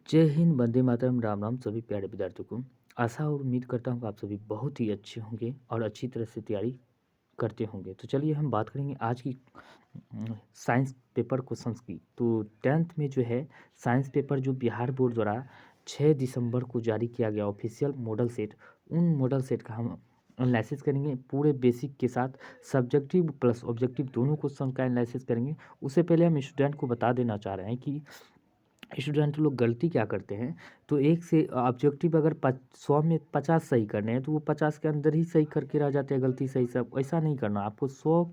जय हिंद, वंदे मातरम, राम राम सभी प्यारे विद्यार्थियों को। आशा और उम्मीद करता हूँ कि आप सभी बहुत ही अच्छे होंगे और अच्छी तरह से तैयारी करते होंगे। तो चलिए हम बात करेंगे आज की साइंस पेपर क्वेश्चंस की। तो 10th में जो है साइंस पेपर जो बिहार बोर्ड द्वारा 6 दिसंबर को जारी किया गया ऑफिशियल मॉडल सेट, उन मॉडल सेट का हम एनालिसिस करेंगे पूरे बेसिक के साथ। सब्जेक्टिव प्लस ऑब्जेक्टिव दोनों क्वेश्चन का एनालिसिस करेंगे। उससे पहले हम स्टूडेंट को बता देना चाह रहे हैं कि स्टूडेंट लोग गलती क्या करते हैं। तो एक से ऑब्जेक्टिव अगर 100 में 50 सही करने हैं तो वो 50 के अंदर ही सही करके रह जाते हैं गलती सही सब। ऐसा नहीं करना, आपको 100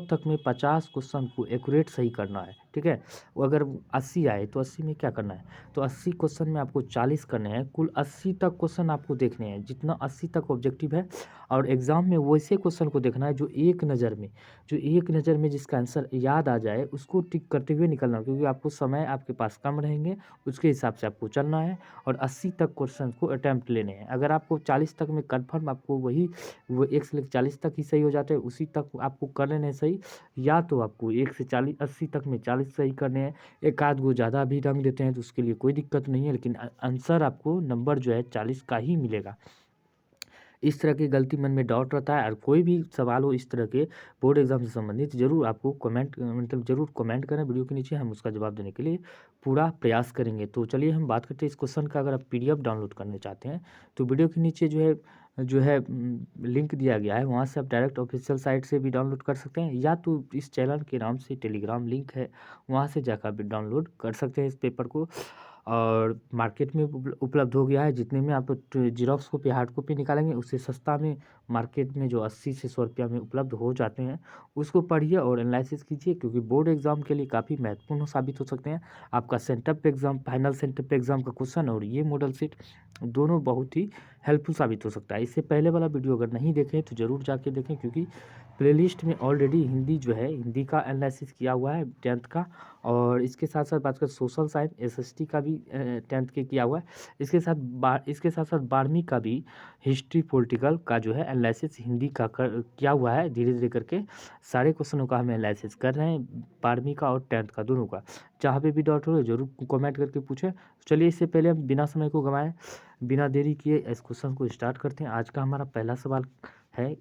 तक में 50 क्वेश्चन को एक्यूरेट सही करना है, ठीक है। वो अगर 80 आए तो 80 में क्या करना है, तो 80 क्वेश्चन में आपको 40 करने हैं। कुल 80 तक क्वेश्चन आपको देखने हैं, जितना 80 तक ऑब्जेक्टिव है। और एग्ज़ाम में वैसे क्वेश्चन को देखना है जो एक नज़र में जिसका आंसर याद आ जाए उसको टिक करते हुए निकलना, क्योंकि आपको समय आपके पास कम रहेंगे, उसके हिसाब से आपको चलना है। और 80 तक क्वेश्चन को अटैम्प्ट लेने हैं। अगर आपको 40 तक में कन्फर्म आपको वो 1 से लेकर 40 तक ही सही हो जाते हैं, उसी तक आपको कर लेने हैं सही। या तो आपको 1 से 40 80 तक में 40 सही करने हैं। एक आध गो ज़्यादा भी रंग देते हैं तो उसके लिए कोई दिक्कत नहीं है, लेकिन आंसर आपको नंबर जो है 40 का ही मिलेगा। इस तरह की गलती मन में डाउट रहता है और कोई भी सवाल हो इस तरह के बोर्ड एग्जाम से संबंधित, ज़रूर आपको कमेंट मतलब ज़रूर कमेंट करें वीडियो के नीचे, हम उसका जवाब देने के लिए पूरा प्रयास करेंगे। तो चलिए हम बात करते हैं इस क्वेश्चन का। अगर आप पीडीएफ डाउनलोड करना चाहते हैं तो वीडियो के नीचे जो है लिंक दिया गया है, वहाँ से आप डायरेक्ट ऑफिशियल साइट से भी डाउनलोड कर सकते हैं, या तो इस चैनल के नाम से टेलीग्राम लिंक है, वहाँ से जाकर भी डाउनलोड कर सकते हैं इस पेपर को। और मार्केट में उपलब्ध हो गया है। जितने में आप जीरोक्स कॉपी हार्ड कॉपी निकालेंगे उससे सस्ता में मार्केट में जो 80 से 100 रुपया में उपलब्ध हो जाते हैं, उसको पढ़िए और एनालिसिस कीजिए, क्योंकि बोर्ड एग्जाम के लिए काफ़ी महत्वपूर्ण साबित हो सकते हैं। आपका sent up exam, final sent up exam का क्वेश्चन और ये मॉडल सेट दोनों बहुत ही हेल्पफुल साबित हो सकता है। इससे पहले वाला वीडियो अगर नहीं देखें तो ज़रूर जाके देखें, क्योंकि प्लेलिस्ट में ऑलरेडी हिंदी जो है हिंदी का एनालिसिस किया हुआ है 10th का। और इसके साथ साथ बात करें सोशल साइंस एसएसटी का भी 10th के किया हुआ है। इसके साथ साथ 12वीं का भी हिस्ट्री पॉलिटिकल का जो है एनालिसिस हिंदी का किया हुआ है। धीरे धीरे करके सारे क्वेश्चनों का हम एनालिसिस कर रहे हैं, 12वीं का और 10th का दोनों का। जहाँ पे भी डाउट हो जरूर कमेंट करके पूछें। चलिए इससे पहले हम बिना समय को गंवाए, बिना देरी किए इस क्वेश्चन को स्टार्ट करते हैं। आज का हमारा पहला सवाल है।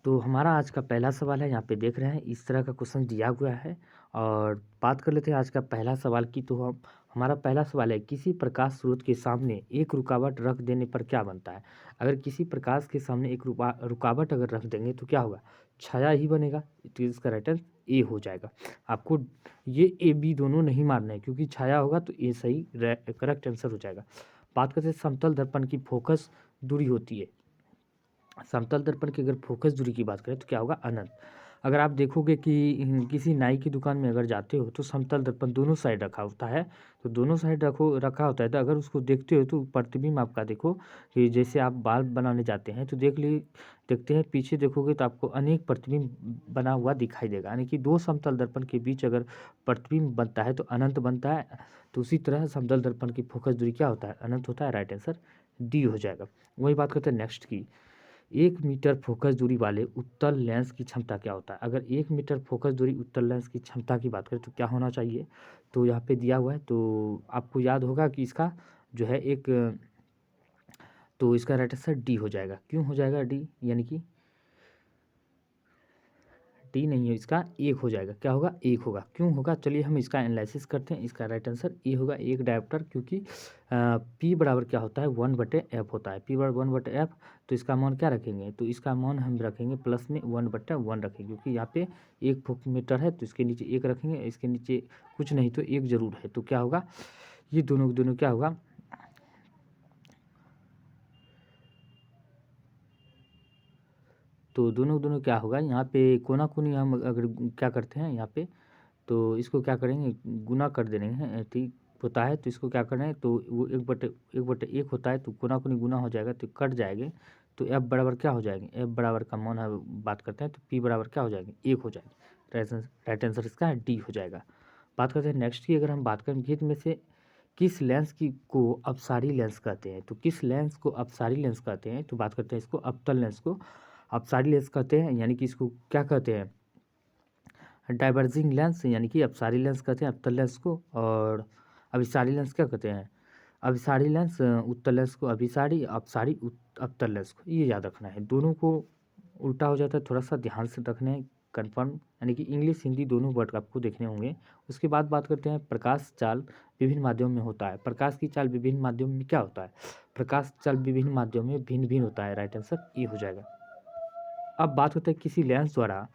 तो हमारा आज का पहला सवाल है, यहाँ पे देख रहे हैं इस तरह का क्वेश्चन दिया हुआ है। और बात कर लेते हैं आज का पहला सवाल की। तो हमारा पहला सवाल है, किसी प्रकाश स्रोत के सामने एक रुकावट रख देने पर क्या बनता है। अगर किसी प्रकाश के सामने एक रुकावट अगर रख देंगे तो क्या होगा, छाया ही बनेगा। तो इसका राइट आंसर ए हो जाएगा। आपको ये ए बी दोनों नहीं मारना है, क्योंकि छाया होगा तो ए सही करेक्ट आंसर हो जाएगा। बात करते हैं समतल दर्पण की फोकस दूरी होती है। समतल दर्पण की अगर फोकस दूरी की बात करें तो क्या होगा, अनंत। अगर आप देखोगे कि किसी नाई की दुकान में अगर जाते हो तो समतल दर्पण दोनों साइड रखा होता है। तो दोनों साइड रखा होता है, तो अगर उसको देखते हो तो प्रतिबिंब आपका देखो कि जैसे आप बाल बनाने जाते हैं तो देखते हैं पीछे देखोगे तो आपको अनेक प्रतिबिंब बना हुआ दिखाई देगा। यानी कि दो समतल दर्पण के बीच अगर प्रतिबिंब बनता है तो अनंत बनता है। तो उसी तरह समतल दर्पण की फोकस दूरी क्या होता है, अनंत होता है। राइट आंसर डी हो जाएगा। वही बात करते हैं नेक्स्ट की। 1 मीटर फोकस दूरी वाले उत्तल लेंस की क्षमता क्या होता है। अगर 1 मीटर फोकस दूरी उत्तल लेंस की क्षमता की बात करें तो क्या होना चाहिए, तो यहाँ पे दिया हुआ है। तो आपको याद होगा कि इसका जो है तो इसका राइट आंसर डी हो जाएगा। क्यों हो जाएगा डी, यानी कि डी नहीं है, इसका एक हो जाएगा। क्या होगा, एक होगा। क्यों होगा, चलिए हम इसका एनालिसिस करते हैं। इसका राइट आंसर ए होगा, एक डायोप्टर। क्योंकि पी बराबर क्या होता है, 1/f होता है। पी बराबर 1/f। तो इसका मान क्या रखेंगे, तो इसका मान हम रखेंगे प्लस में 1/1 रखेंगे, क्योंकि यहाँ पे 1 मीटर है तो इसके नीचे 1 रखेंगे, इसके नीचे कुछ नहीं तो 1 जरूर है। तो क्या होगा, ये दोनों दोनों क्या होगा, तो दोनों दोनों क्या होगा, यहाँ पे कोना कोनी हम अगर क्या करते हैं यहाँ पे, तो इसको क्या करेंगे, गुना कर देंगे हैं, ठीक होता है। तो इसको क्या करना है, तो वो 1/1 होता है तो कोना कोनी गुना हो जाएगा तो कट जाएंगे। तो एफ बराबर क्या हो जाएंगे, एफ बराबर का मान हम बात करते हैं तो पी बराबर क्या हो जाएंगे, 1 हो जाएंगे। राइट आंसर इसका डी हो जाएगा। बात करते हैं नेक्स्ट की। अगर हम बात करें गीत में से किस लेंस की को अपसारी लेंस कहते हैं, तो किस लेंस को अपसारी लेंस कहते हैं, तो बात करते हैं इसको अवतल लेंस को अपसारी लेंस कहते हैं। यानी कि इसको क्या कहते हैं, डाइवर्जिंग लेंस, यानी कि अपसारी लेंस कहते हैं अवतल लेंस को। और अभिसारी लेंस क्या कहते हैं? अभिसारी लेंस उत्तल लेंस को अभिसारी, अपसारी अवतल लेंस को, ये याद रखना है। दोनों को उल्टा हो जाता है, थोड़ा सा ध्यान से रखना है, कन्फर्म, यानी कि इंग्लिश हिंदी दोनों वर्ड आपको देखने होंगे। उसके बाद बात करते हैं प्रकाश चाल विभिन्न माध्यमों में होता है। प्रकाश की चाल विभिन्न माध्यमों में क्या होता है? प्रकाश चाल विभिन्न माध्यमों में भिन्न भिन्न होता है। राइट आंसर ये हो जाएगा। अब बात होता है किसी लेंस द्वारा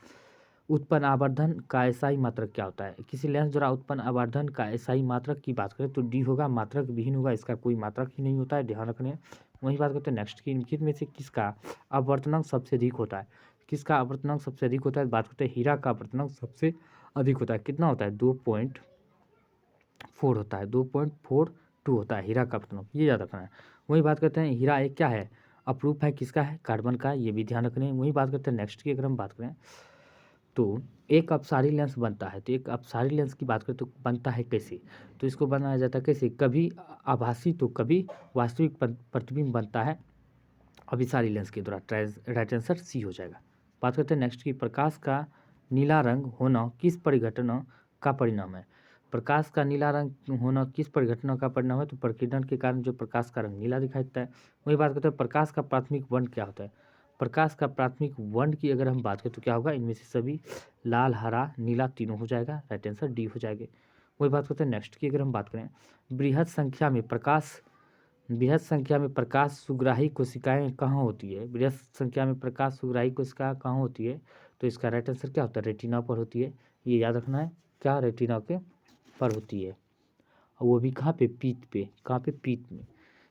उत्पन्न आवर्धन का एसआई मात्रक क्या होता है? किसी लेंस द्वारा उत्पन्न आवर्धन का एसआई मात्रक की बात करें तो डी होगा, मात्रक विहीन होगा, इसका कोई मात्रक ही नहीं होता है, ध्यान रखने। वही बात करते हैं नेक्स्ट की, निम्नलिखित में से किसका अपवर्तनांक सबसे अधिक होता है? किसका अपवर्तनांक सबसे अधिक होता है? बात करते हैं हीरा का अपवर्तनांक सबसे अधिक होता है। कितना होता है? 2.4 होता है, 2.42 होता है हीरा का अपवर्तनांक, ये याद रखना है। वही बात करते हैं हीरा एक क्या है? अपरूप है, किसका है? कार्बन का, ये भी ध्यान रखने। वही बात करते हैं नेक्स्ट की, अगर हम बात करें तो एक अपसारी लेंस बनता है, तो एक अपसारी लेंस की बात करें तो बनता है कैसे? तो इसको बनाया जाता है कैसे? कभी आभासी तो कभी वास्तविक प्रतिबिंब बनता है अभिसारी लेंस के द्वारा। राइट आंसर सी हो जाएगा। बात करते हैं नेक्स्ट की, प्रकाश का नीला रंग होना किस परिघटना का परिणाम है? प्रकाश का नीला रंग होना किस परिघटना का परिणाम है? तो प्रकीर्णन के कारण जो प्रकाश का रंग नीला दिखाई देता है। वही बात करते हैं प्रकाश का प्राथमिक वर्ण क्या होता है? प्रकाश का प्राथमिक वर्ण की अगर हम बात करें तो क्या होगा? इनमें से सभी लाल, हरा, नीला तीनों हो जाएगा। राइट आंसर डी हो जाएगा। वही बात करते हैं नेक्स्ट की, अगर हम बात करें बृहत संख्या में प्रकाश सुग्राही कोशिकाएं कहाँ होती है? बृहत संख्या में प्रकाश सुग्राही कोशिका कहाँ होती है? तो इसका राइट आंसर क्या होता है? रेटिना पर होती है, ये याद रखना है। क्या? रेटिना के पर होती है, और वो भी कहाँ पे? पीत पे। कहाँ पे? पीत में,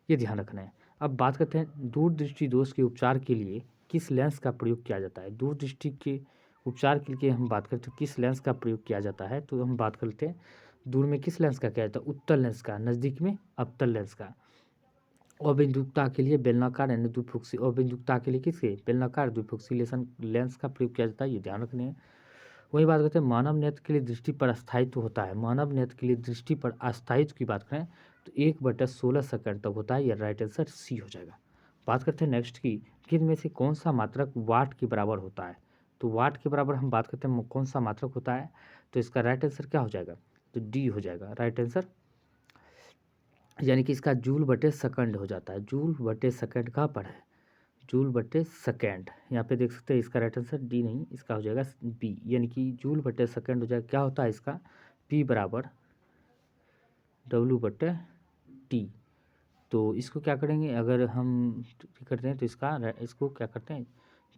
ये ध्यान रखना है। अब बात करते हैं दूरदृष्टि दोष के उपचार के लिए किस लेंस का प्रयोग किया जाता है? दूरदृष्टि के उपचार के लिए हम बात करते हैं किस लेंस का प्रयोग किया जाता है? तो हम बात करते हैं दूर में किस लेंस का किया जाता है? उत्तल लेंस का, नज़दीक में अवतल लेंस का। अबिंदुकता के लिए बेलनाकार यानी द्विफोक्सी, अबिंदुकता के लिए किसके? बेलनाकार द्विफोक्सीलेशन लेंस का प्रयोग किया जाता है, ये ध्यान रखने हैं। वही बात करते हैं मानव नेत्र के लिए दृष्टि पर अस्थायित्व होता है। मानव नेत्र के लिए दृष्टि पर अस्थायित्व की बात करें तो 1/16 सेकंड तक होता है, यह राइट आंसर सी हो जाएगा। बात करते हैं नेक्स्ट की, किन में से कौन सा मात्रक वाट के बराबर होता है? तो वाट के बराबर हम बात करते हैं कौन सा मात्रक होता है? तो इसका राइट आंसर क्या हो जाएगा? तो डी हो जाएगा राइट आंसर, यानी कि इसका जूल बटे सेकंड हो जाता है। जूल बटे सेकंड कहाँ पर है? जूल बटे सेकंड, यहाँ पे देख सकते हैं। इसका राइट आंसर डी नहीं, इसका हो जाएगा बी, यानी कि जूल बटे सेकंड हो जाएगा। क्या होता है इसका? पी बराबर डब्ल्यू बटे टी। तो इसको क्या करेंगे, अगर हम करते हैं तो इसको क्या करते हैं?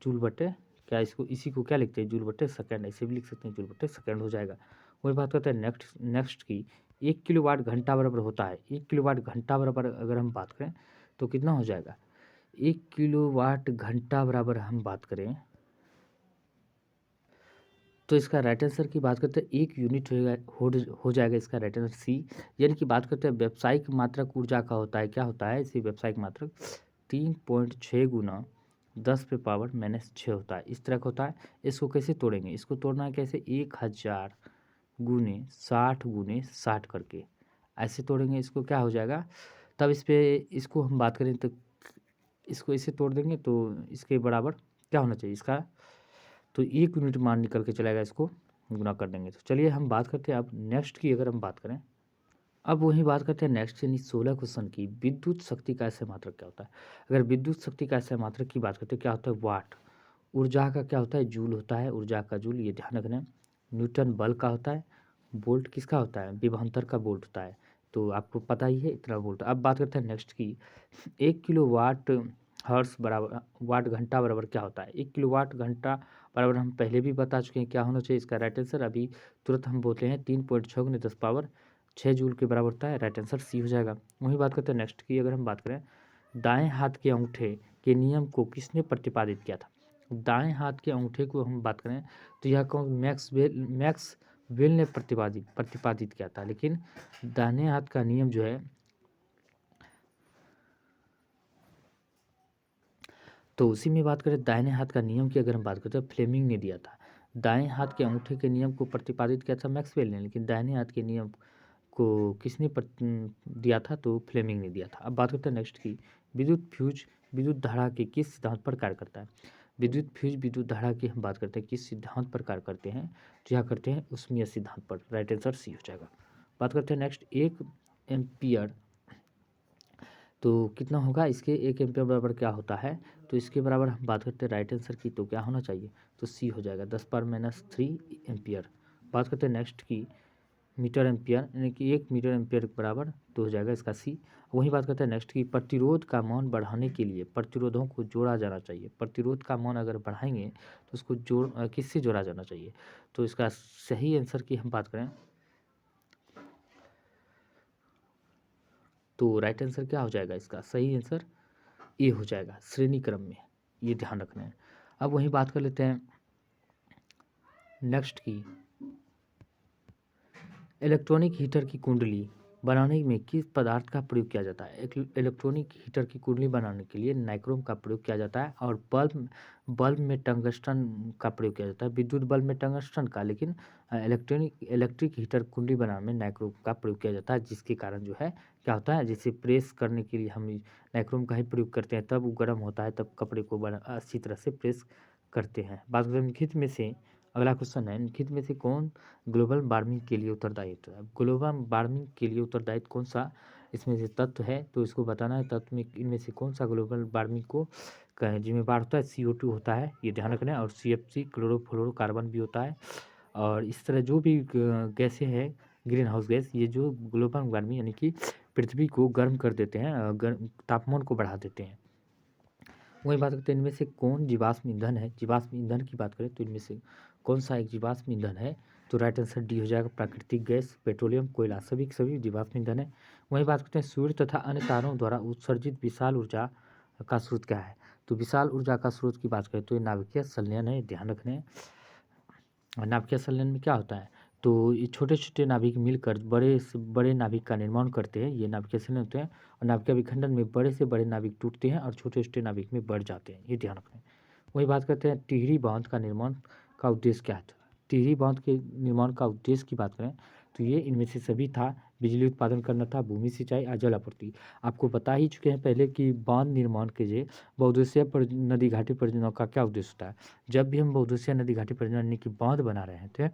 जूल बटे क्या, इसको इसी को क्या लिखते हैं? जूल बटे सेकंड, ऐसे भी लिख सकते हैं, जूल बटे सेकंड हो जाएगा। वही बात करते हैं नेक्स्ट की, 1 किलोवाट घंटा बराबर होता है। 1 किलोवाट घंटा बराबर अगर हम बात करें तो कितना हो जाएगा? 1 किलोवाट घंटा बराबर हम बात करें तो इसका राइट आंसर की बात करते हैं 1 यूनिट हो जाएगा इसका राइट आंसर सी। यानी कि बात करते हैं व्यावसायिक मात्रक ऊर्जा का होता है। क्या होता है इसी व्यावसायिक मात्रक? 3.6 गुना 10⁻⁻6 होता है, इस तरह का होता है। इसको कैसे तोड़ेंगे? इसको तोड़ना है कैसे? 1000 गुने 60 करके ऐसे तोड़ेंगे। इसको क्या हो जाएगा? तब इसको हम बात करें तो इसको ऐसे तोड़ देंगे तो इसके बराबर क्या होना चाहिए इसका? तो 1 यूनिट मान निकल के चलेगा, इसको गुना कर देंगे। तो चलिए हम बात करते हैं अब नेक्स्ट की, अगर हम बात करें अब वही बात करते हैं नेक्स्ट यानी 16 क्वेश्चन की, विद्युत शक्ति का ऐसे मात्रक क्या होता है? अगर विद्युत शक्ति का ऐसे मात्रक की बात करते हैं क्या होता है? वाट। ऊर्जा का क्या होता है? जूल होता है, ऊर्जा का जूल, ये ध्यान रखना है। न्यूटन बल का होता है। वोल्ट किसका होता है? विभवांतर का वोल्ट होता है, तो आपको पता ही है इतना वोल्ट। अब बात करते हैं नेक्स्ट की, 1 किलोवाट हर्स बराबर वाट घंटा बराबर क्या होता है? 1 किलोवाट घंटा बराबर हम पहले भी बता चुके हैं क्या होना चाहिए इसका राइट आंसर। अभी तुरंत हम बोलते हैं 3.6 गुने 10⁻6 जूल के बराबर होता है, राइट आंसर सी हो जाएगा। वही बात करते हैं नेक्स्ट की, अगर हम बात करें दाएं हाथ के अंगूठे के नियम को किसने प्रतिपादित किया था? दाएं हाथ के अंगूठे को हम बात करें तो यह कौन? मैक्सवेल ने प्रतिपादित किया था, लेकिन दाहिने हाथ का नियम जो है तो उसी में बात करें दाहिने हाथ का नियम की, अगर हम बात करते हैं फ्लेमिंग ने दिया था। दाएं हाथ के अंगूठे के नियम को प्रतिपादित किया था मैक्सवेल ने, लेकिन दाहिने हाथ के नियम को किसने दिया था? तो फ्लेमिंग ने दिया था। अब बात करते हैं नेक्स्ट की, विद्युत फ्यूज विद्युत धारा के किस सिद्धांत पर कार्य करता है? विद्युत फ्यूज विद्युत धारा की हम बात करते हैं किस सिद्धांत पर कार्य करते हैं? तो यह करते हैं उष्मीय सिद्धांत पर, राइट आंसर सी हो जाएगा। बात करते हैं नेक्स्ट, एक एम्पियर, तो कितना होगा इसके 1 एम्पियर बराबर क्या होता है, तो इसके बराबर हम बात करते हैं राइट आंसर की, तो क्या होना चाहिए, तो सी हो जाएगा 10⁻³ एम्पियर। बात करते हैं नेक्स्ट की मीटर एम्पियर, यानी कि 1 मीटर एम्पियर के बराबर, तो हो जाएगा इसका सी। वहीं बात करते हैं नेक्स्ट की प्रतिरोध का मान बढ़ाने के लिए प्रतिरोधों को जोड़ा जाना चाहिए। प्रतिरोध का मान अगर बढ़ाएंगे तो उसको किससे जोड़ा जाना चाहिए, तो इसका सही आंसर की हम बात करें तो राइट आंसर क्या हो जाएगा, इसका सही आंसर ए हो जाएगा श्रेणी क्रम में, ये ध्यान रखना है। अब वहीं बात कर लेते हैं नेक्स्ट की इलेक्ट्रॉनिक हीटर की कुंडली बनाने में किस पदार्थ का प्रयोग किया जाता है। एक इलेक्ट्रॉनिक हीटर की कुंडली बनाने के लिए नाइक्रोम का प्रयोग किया जाता है, और बल्ब में टंगस्टन का प्रयोग किया जाता है। विद्युत बल्ब में टंगस्टन का, लेकिन इलेक्ट्रिक हीटर कुंडली बनाने में नाइक्रोम का प्रयोग किया जाता है, जिसके कारण जो है क्या होता है, जैसे प्रेस करने के लिए हम नाइक्रोम का ही प्रयोग करते हैं, तब वो गर्म होता है, तब कपड़े को अच्छी तरह से प्रेस करते हैं। बात करें निम्नलिखित में से, अगला क्वेश्चन है, निम्नलिखित में से कौन ग्लोबल वार्मिंग के लिए उत्तरदायित्व है। ग्लोबल वार्मिंग के लिए उत्तरदायित्व कौन सा इसमें से तत्व है, तो इसको बताना है तत्व में इनमें से कौन सा ग्लोबल वार्मिंग को जिम्मेवार होता है। CO2 होता है, ये ध्यान रखना है, और CFC क्लोरोफ्लोरोकार्बन भी होता है। और इस तरह जो भी गैसें हैं ग्रीन हाउस गैस, ये जो ग्लोबल वार्मिंग यानी कि पृथ्वी को गर्म कर देते हैं, तापमान को बढ़ा देते हैं। वही बात करते हैं इनमें से कौन जीवाश्म ईंधन है। जीवाश्म ईंधन की बात करें तो इनमें से कौन सा एक जीवाश्म ईंधन है, तो राइट आंसर डी हो जाएगा प्राकृतिक गैस, पेट्रोलियम, कोयला, सभी के सभी जीवाश्म ईंधन है। वही बात करते हैं सूर्य तथा अन्य तारों द्वारा उत्सर्जित विशाल ऊर्जा का स्रोत क्या है, तो विशाल ऊर्जा का स्रोत की बात करें तो ये नाभिकीय संलयन है, ध्यान रखने। नाभिकीय संलयन में क्या होता है, तो ये छोटे छोटे नाभिक मिलकर बड़े से बड़े नाभिक का निर्माण करते हैं, ये नाभिकीय संलयन होते हैं। और नाभिकीय विखंडन में बड़े से बड़े नाभिक टूटते हैं और छोटे छोटे नाभिक में बढ़ जाते हैं, ये ध्यान रखना है। वही बात करते हैं टिहरी बांध का निर्माण का उद्देश्य क्या है। टिहरी बांध के निर्माण का उद्देश्य की बात करें तो ये इनमें से सभी था, बिजली उत्पादन करना था, भूमि सिंचाई और जल आपूर्ति। आपको बता ही चुके हैं पहले कि बांध निर्माण के लिए बहुउद्देशीय नदी घाटी परियोजनाओं का क्या उद्देश्य होता है। जब भी हम बहुउद्देशीय नदी घाटी परियोजना यानी कि बांध बना रहे थे,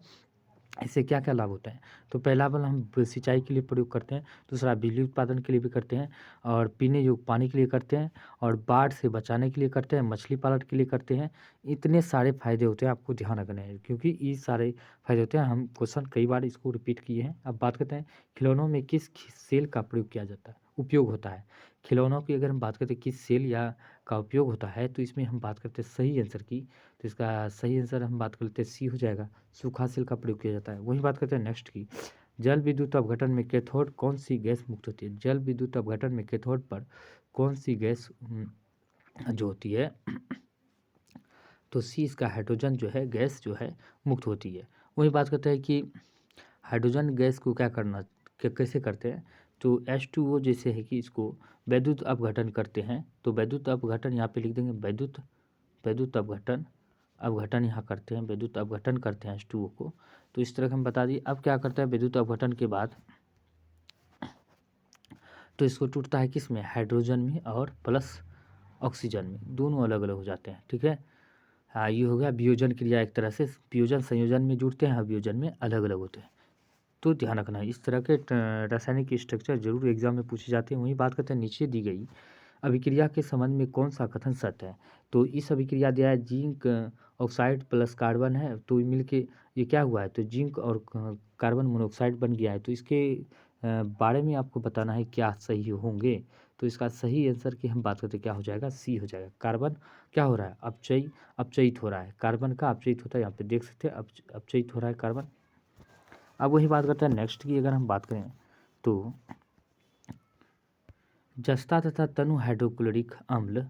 इससे क्या क्या लाभ होता है, तो पहला बल हम सिंचाई के लिए प्रयोग करते हैं, दूसरा बिजली उत्पादन के लिए भी करते हैं, और पीने योग्य पानी के लिए करते हैं, और बाढ़ से बचाने के लिए करते हैं, मछली पालन के लिए करते हैं। इतने सारे फायदे होते हैं, आपको ध्यान रखना है, क्योंकि ये सारे फायदे होते हैं। हम क्वेश्चन कई बार इसको रिपीट किए हैं। अब बात करते हैं खिलौनों में किस सेल का प्रयोग किया जाता है, उपयोग होता है। खिलौनों की अगर हम बात करते हैं किस सेल या का उपयोग होता है, तो इसमें हम बात करते हैं सही आंसर की, तो इसका सही आंसर हम बात करते हैं सी हो जाएगा, सूखा सेल का प्रयोग किया जाता है। वही बात करते हैं नेक्स्ट की, जल विद्युत अपघटन में कैथोड कौन सी गैस मुक्त होती है। जल विद्युत अपघटन में कैथोड पर कौन सी गैस जो होती है, तो सी इसका हाइड्रोजन जो है गैस जो है मुक्त होती है। वही बात करते हैं कि हाइड्रोजन गैस को क्या करना कैसे करते हैं, तो H2O जैसे है कि इसको वैद्युत अपघटन करते हैं, तो वैद्युत अपघटन यहाँ पे लिख देंगे, वैद्युत अपघटन यहाँ करते हैं, वैद्युत अपघटन करते हैं H2O को। तो इस तरह हम बता दिए। अब क्या करता है वैद्युत अपघटन के बाद, तो इसको टूटता है किस में, हाइड्रोजन में, और प्लस ऑक्सीजन में, दोनों अलग अलग हो जाते हैं, ठीक है। हाँ, ये हो गया वियोजन क्रिया, एक तरह से वियोजन संयोजन में जुड़ते हैं, वियोजन में अलग अलग होते हैं। तो ध्यान रखना है, इस तरह के रासायनिक स्ट्रक्चर जरूर एग्जाम में पूछे जाते हैं। वहीं बात करते हैं नीचे दी गई अभिक्रिया के संबंध में कौन सा कथन सत्य है, तो इस अभिक्रिया दिया है जिंक ऑक्साइड प्लस कार्बन है, तो मिल के ये क्या हुआ है, तो जिंक और कार्बन मोनोऑक्साइड बन गया है। तो इसके बारे में आपको बताना है क्या सही होंगे, तो इसका सही आंसर की हम बात करते क्या हो जाएगा, सी हो जाएगा। कार्बन क्या हो रहा है, अपचयित हो रहा है, कार्बन का अपचयित होता है, यहाँ पे देख सकते हैं अपचयित हो रहा है कार्बन। अब वही बात करते हैं नेक्स्ट की, अगर हम बात करें तो जस्ता तथा तनु हाइड्रोक्लोरिक अम्ल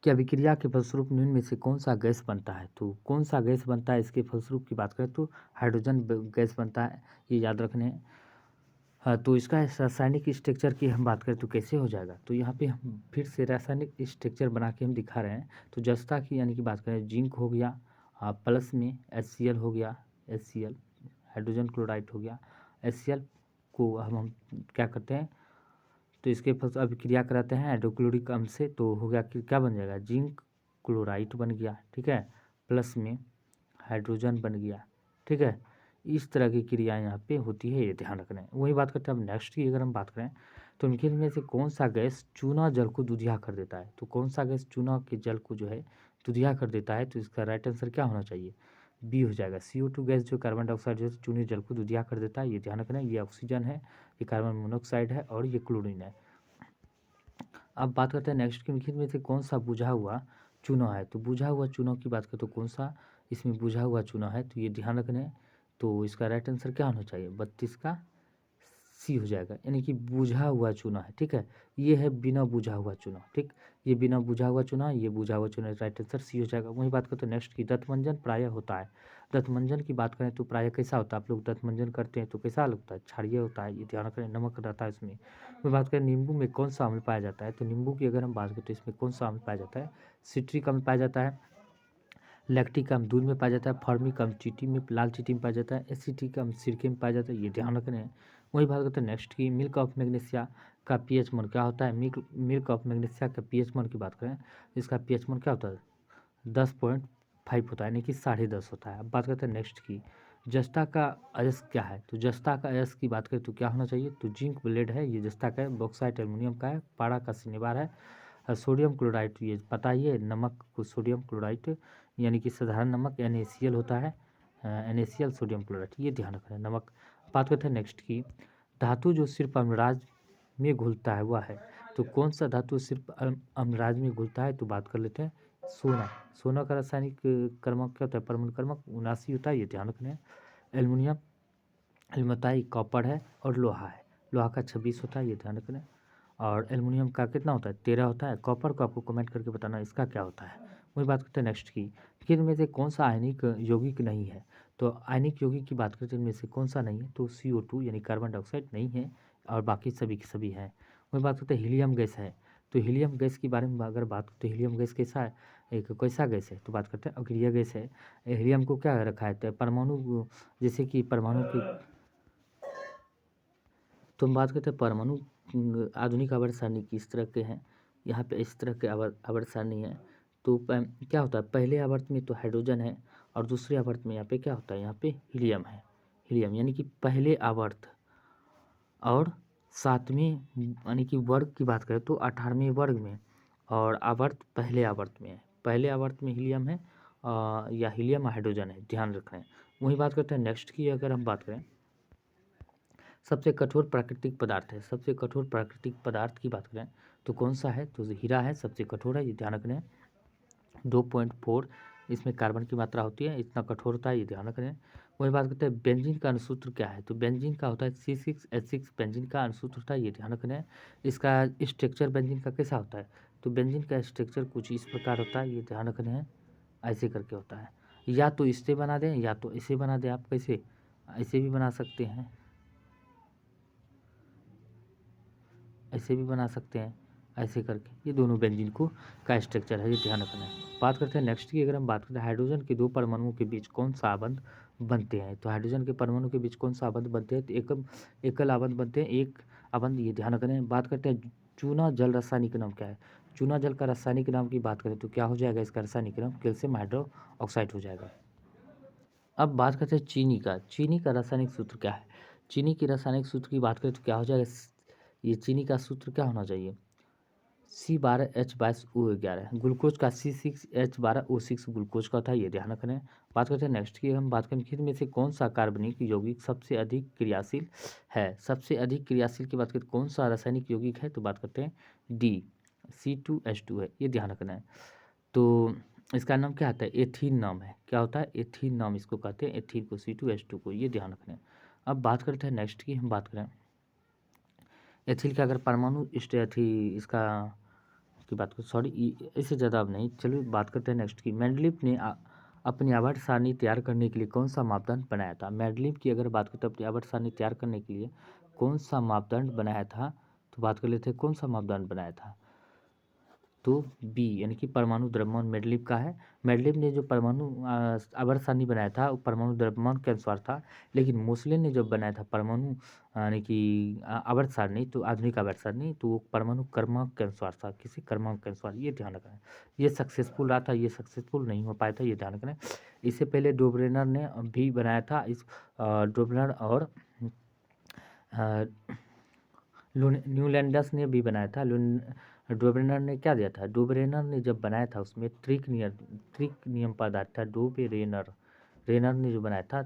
की अभिक्रिया के फलस्वरूप निम्न में से कौन सा गैस बनता है, तो कौन सा गैस बनता है इसके फलस्वरूप की बात करें तो हाइड्रोजन गैस बनता है, ये याद रखने हैं। हाँ, तो इसका रासायनिक स्ट्रक्चर की हम बात करें तो कैसे हो जाएगा, तो यहाँ पे हम फिर से रासायनिक स्ट्रक्चर बना के हम दिखा रहे हैं। तो जस्ता की यानी कि बात करें जिंक हो गया, प्लस में HCl हो गया, HCl हाइड्रोजन क्लोराइड हो गया, HCl को हम क्या करते हैं, तो इसके अभिक्रिया कराते हैं हाइड्रोक्लोरिक अम्ल से, तो हो गया कि क्या बन जाएगा, जिंक क्लोराइड बन गया, ठीक है, प्लस में हाइड्रोजन बन गया, ठीक है। इस तरह की क्रियाएँ यहाँ पे होती है, ये ध्यान रखना है। वही बात करते हैं अब नेक्स्ट की अगर हम बात करें तो निम्नलिखित में से कौन सा गैस चूना जल को दूधिया कर देता है? तो कौन सा गैस चूना के जल को जो है दूधिया कर देता है? तो इसका राइट आंसर क्या होना चाहिए? बी हो जाएगा। CO2 गैस जो कार्बन डाइऑक्साइड जो है चूने जल को दूधिया कर देता है, ये ध्यान रखना है। ये ऑक्सीजन है, ये कार्बन मोनोऑक्साइड है और ये क्लोरीन है। अब बात करते हैं नेक्स्ट के निम्नलिखित में से कौन सा बुझा हुआ चूना है? तो बुझा हुआ चूना की बात करें तो कौन सा इसमें बुझा हुआ चूना है? तो ये ध्यान रखना है। तो इसका राइट आंसर क्या होना चाहिए? 32 का सी हो जाएगा, यानी कि बुझा हुआ चूना है, ठीक है। ये है बिना बुझा हुआ चूना, ठीक। ये बिना बुझा हुआ चूना, ये बुझा हुआ चूना, राइट आंसर सी हो जाएगा। वही बात करते हैं नेक्स्ट की दंतमंजन प्रायः होता है। दंतमंजन की बात करें तो प्रायः कैसा होता है? आप लोग दंतमंजन करते हैं तो कैसा लगता है? क्षारीय होता है, ये ध्यान रखें, नमक रहता है इसमें। वही बात करें नींबू में कौन सा अम्ल पाया जाता है? तो नींबू की अगर हम बात करें तो इसमें कौन सा अम्ल पाया जाता है? सिट्रिक अम्ल पाया जाता है, लैक्टिक अम्ल दूध में पाया जाता है, फॉर्मिक अम्ल चींटी में, लाल चींटी में पाया जाता है, एसिटिक अम्ल सिरके में पाया जाता है, ये ध्यान रखना है। वही बात करते हैं नेक्स्ट की मिल्क ऑफ मैग्नीशिया का पीएच मान क्या होता है? मिल्क ऑफ मैग्नीशिया का पीएच मान की बात करें, इसका पीएच मान क्या होता है? 10.5 होता है, यानी कि 10.5 होता है। अब बात करते हैं नेक्स्ट की जस्ता का अयस्क क्या है? तो जस्ता का अयस्क की बात करें तो क्या होना चाहिए? तो जिंक ब्लेड है, ये जस्ता का है, बॉक्साइट एल्युमिनियम का है, पारा का सिनेबार है, सोडियम क्लोराइड, ये पता ही है, नमक को सोडियम क्लोराइड यानी कि साधारण नमक NaCl होता है, NaCl सोडियम क्लोराइड, ये ध्यान रखना है नमक। बात करते हैं नेक्स्ट की धातु जो सिर्फ अम्लराज में घुलता है वह है। तो कौन सा धातु सिर्फ अम्लराज में घुलता है? तो बात कर लेते हैं सोना। सोना का रासायनिक क्रमांक क्या होता है? परमाणु क्रमांक 79 होता है, ये ध्यान रखना है। एल्युमिनियम एल्यूमीनियम कॉपर है और लोहा है, लोहा का 26 होता है, ये ध्यान रखना है। और एल्युमिनियम का कितना होता है? 13 होता है। कॉपर को आपको कमेंट करके बताना इसका क्या होता है। वही बात करते हैं नेक्स्ट की फिर इनमें से कौन सा आयनिक यौगिक नहीं है? तो आयनिक यौगिक की बात करते हैं इनमें से कौन सा नहीं है? तो CO2 यानी कार्बन डाइऑक्साइड नहीं है और बाकी सभी के सभी हैं। वही बात करते हैं हीलियम गैस है। तो हीलियम गैस के बारे में अगर बात करें तो हीलियम गैस कैसा है? एक कैसा गैस है? तो बात करते हैं अक्रिय गैस है। हीलियम को क्या रखा है? तो परमाणु, जैसे कि परमाणु की, तो हम बात करते हैं परमाणु आधुनिक आवर्त सारणी किस तरह के हैं? यहाँ पे इस तरह के आवर्त सारणी है। तो क्या होता है? पहले आवर्त में तो हाइड्रोजन है और दूसरे आवर्त में यहाँ पे क्या होता है? यहाँ पे हीलियम है। हीलियम यानी कि पहले आवर्त और 7वें यानी कि वर्ग की बात करें तो 18वें वर्ग में, और आवर्त पहले आवर्त में है। पहले आवर्त में हीलियम है या हीलियम हाइड्रोजन है, ध्यान रखना है। वही बात करते हैं नेक्स्ट की अगर हम बात करें सबसे कठोर प्राकृतिक पदार्थ है। सबसे कठोर प्राकृतिक पदार्थ की बात करें तो कौन सा है? तो हीरा है, सबसे कठोर है, ये ध्यान रखना है। 2.4 इसमें कार्बन की मात्रा होती है, इतना कठोर होता है, ये ध्यान रखना है। वही बात करते हैं बेंजीन का अनुसूत्र क्या है? तो बेंजीन का होता है C6H6, बेंजीन का अनुसूत्र होता है, ये ध्यान रखना है। इसका स्ट्रक्चर बेंजीन का कैसा होता है? तो बेंजीन का स्ट्रक्चर कुछ इस प्रकार होता है, ये ध्यान रखना है। ऐसे करके होता है, या तो इससे बना दें या तो इसे बना दें। आप कैसे? ऐसे भी बना सकते हैं, ऐसे भी बना सकते हैं, ऐसे करके। ये दोनों बेंजीन को का स्ट्रक्चर है, ये ध्यान रखना है। बात करते हैं नेक्स्ट की अगर हम बात करते हैं हाइड्रोजन के दो परमाणुओं के बीच कौन सा आबंध बनते हैं? तो हाइड्रोजन के परमाणु के बीच कौन सा आबंध बनते हैं? तो एकल आबंध बनते हैं, एक आबंध, ये ध्यान रखना है। बात करते हैं चूना जल रासायनिक नाम क्या है? चूना जल का रासायनिक नाम की बात करें तो क्या हो जाएगा? इसका रासायनिक नाम कैल्शियम हाइड्रोक्साइड हो जाएगा। अब बात करते हैं चीनी का। चीनी का रासायनिक सूत्र क्या है? चीनी की रासायनिक सूत्र की बात करें तो क्या हो जाएगा? ये चीनी का सूत्र क्या होना चाहिए? C12H22O11। ग्लूकोज का C6H12O6 ग्लूकोज का था, ये ध्यान रखना है। बात करते हैं नेक्स्ट की हम बात करें निम्नलिखित में से कौन सा कार्बनिक यौगिक सबसे अधिक क्रियाशील है? सबसे अधिक क्रियाशील की बात करें कौन सा रासायनिक यौगिक है? तो बात करते हैं D, C2H2 है, ये ध्यान रखना है। तो इसका नाम क्या आता है? एथीन नाम है। क्या होता है? एथीन नाम इसको कहते हैं, एथीन को, C2H2 को, ये ध्यान रखना है। अब बात करते हैं नेक्स्ट की हम बात करें एथिल का अगर परमाणु इसका की बात करें, सॉरी इससे ज़्यादा अब नहीं, चलिए बात करते हैं नेक्स्ट की। मेंडलीव ने अपनी आवर्त सारणी तैयार करने के लिए कौन सा मापदंड बनाया था? मेंडलीव की अगर बात करें तो अपनी आवर्त सारणी तैयार करने के लिए कौन सा मापदंड बनाया था? तो बात कर लेते हैं कौन सा मापदंड बनाया था। तो बी यानी कि परमाणु द्रव्यमान मेंडलीव का है। मेंडलीव ने जो परमाणु आवर्त सारणी बनाया था वो परमाणु द्रव्यमान के अनुसार था, लेकिन मोसले ने जब बनाया था परमाणु यानी कि आवर्त सारणी, तो आधुनिक आवर्त सारणी, तो वो परमाणु क्रमांक के अनुसार था, किसी क्रमांक के अनुसार। ये ध्यान रखना है। ये सक्सेसफुल रहा था, ये सक्सेसफुल नहीं हो पाया था, ये ध्यान रखना है। इससे पहले डोब्रेनर ने भी बनाया था इस डोब्रेनर और न्यूलैंडस ने भी बनाया था। डोब्रेनर ने क्या दिया था? डोब्रेनर ने जब बनाया था उसमें त्रिक नियम पर आधारित था। रेनर ने जो बनाया था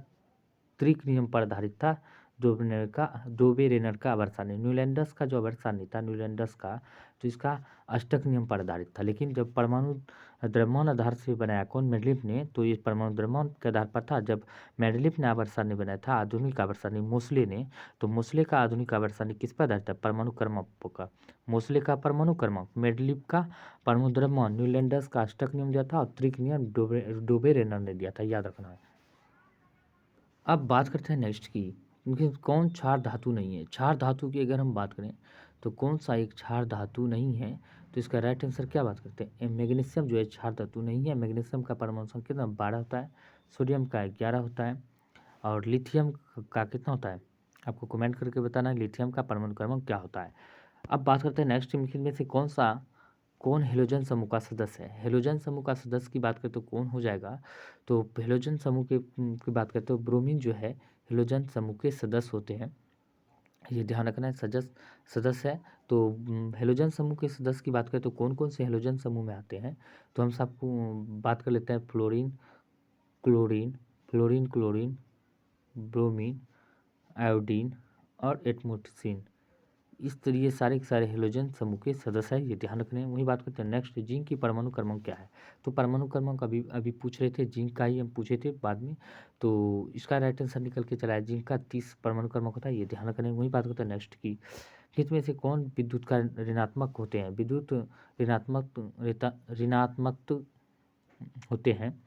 त्रिक नियम पर आधारित था। डोबेरेनर का आवर्त सारणी, न्यूलैंडस का जो आवर्त सारणी था न्यूलैंडस का, तो इसका अष्टक नियम पर आधारित था। लेकिन जब परमाणु द्रव्यमान आधार से बनाया कौन? मेंडलीव ने, तो ये परमाणु द्रव्यमान के आधार पर था। जब मेंडलीव ने आवर्त सारणी बनाया था आधुनिक आवर्त सारणी मोसले ने, तो मोसले का आधुनिक आवर्त सारणी किस पर आधारित था? परमाणु क्रमांक का। मोसले का परमाणु क्रमांक, मेंडलीव का परमाणु द्रव्यमान, न्यूलैंडस का अष्टक नियम दिया था और त्रिक नियम डोबेरेनर ने दिया था, याद रखना है। अब बात करते हैं नेक्स्ट की, क्योंकि कौन क्षार धातु नहीं है। क्षार धातु की अगर हम बात करें तो कौन सा एक क्षार धातु नहीं है, तो इसका राइट आंसर क्या बात करते हैं? मैग्नीशियम जो है क्षार धातु नहीं है। मैग्नीशियम का परमाणु संख्या कितना? 12 होता है। सोडियम का 11 होता है। और लिथियम का कितना होता है? आपको कमेंट करके बताना है लिथियम का परमाणु क्रमांक क्या होता है। अब बात करते हैं नेक्स्ट में से कौन हेलोजन समूह का सदस्य है। हेलोजन समूह का सदस्य की बात करें तो कौन हो जाएगा? तो हेलोजन समूह की बात करते तो ब्रोमीन जो है हेलोजन समूह के सदस्य होते हैं, ये ध्यान रखना है। सदस्य है। तो हेलोजन समूह के सदस्य की बात करें तो कौन कौन से हेलोजन समूह में आते हैं, तो हम सबको बात कर लेते हैं। फ्लोरीन, ब्रोमीन, आयोडीन और एटमोक्सिन। इस तरह ये सारे के सारे हेलोजन समूह के सदस्य हैं, ये ध्यान रखने हैं। वही बात करते हैं नेक्स्ट, जिंक की परमाणु क्रमांक क्या है। तो परमाणु क्रमांक अभी अभी पूछ रहे थे, जिंक का ही हम पूछे थे बाद में, तो इसका राइट आंसर निकल के चला है। जिंक का 30 परमाणु क्रमांक होता है, ये ध्यान रखने हैं। वही बात करते हैं नेक्स्ट की, हित में से कौन विद्युत का ऋणात्मक होते हैं। विद्युत ऋणात्मक होते हैं,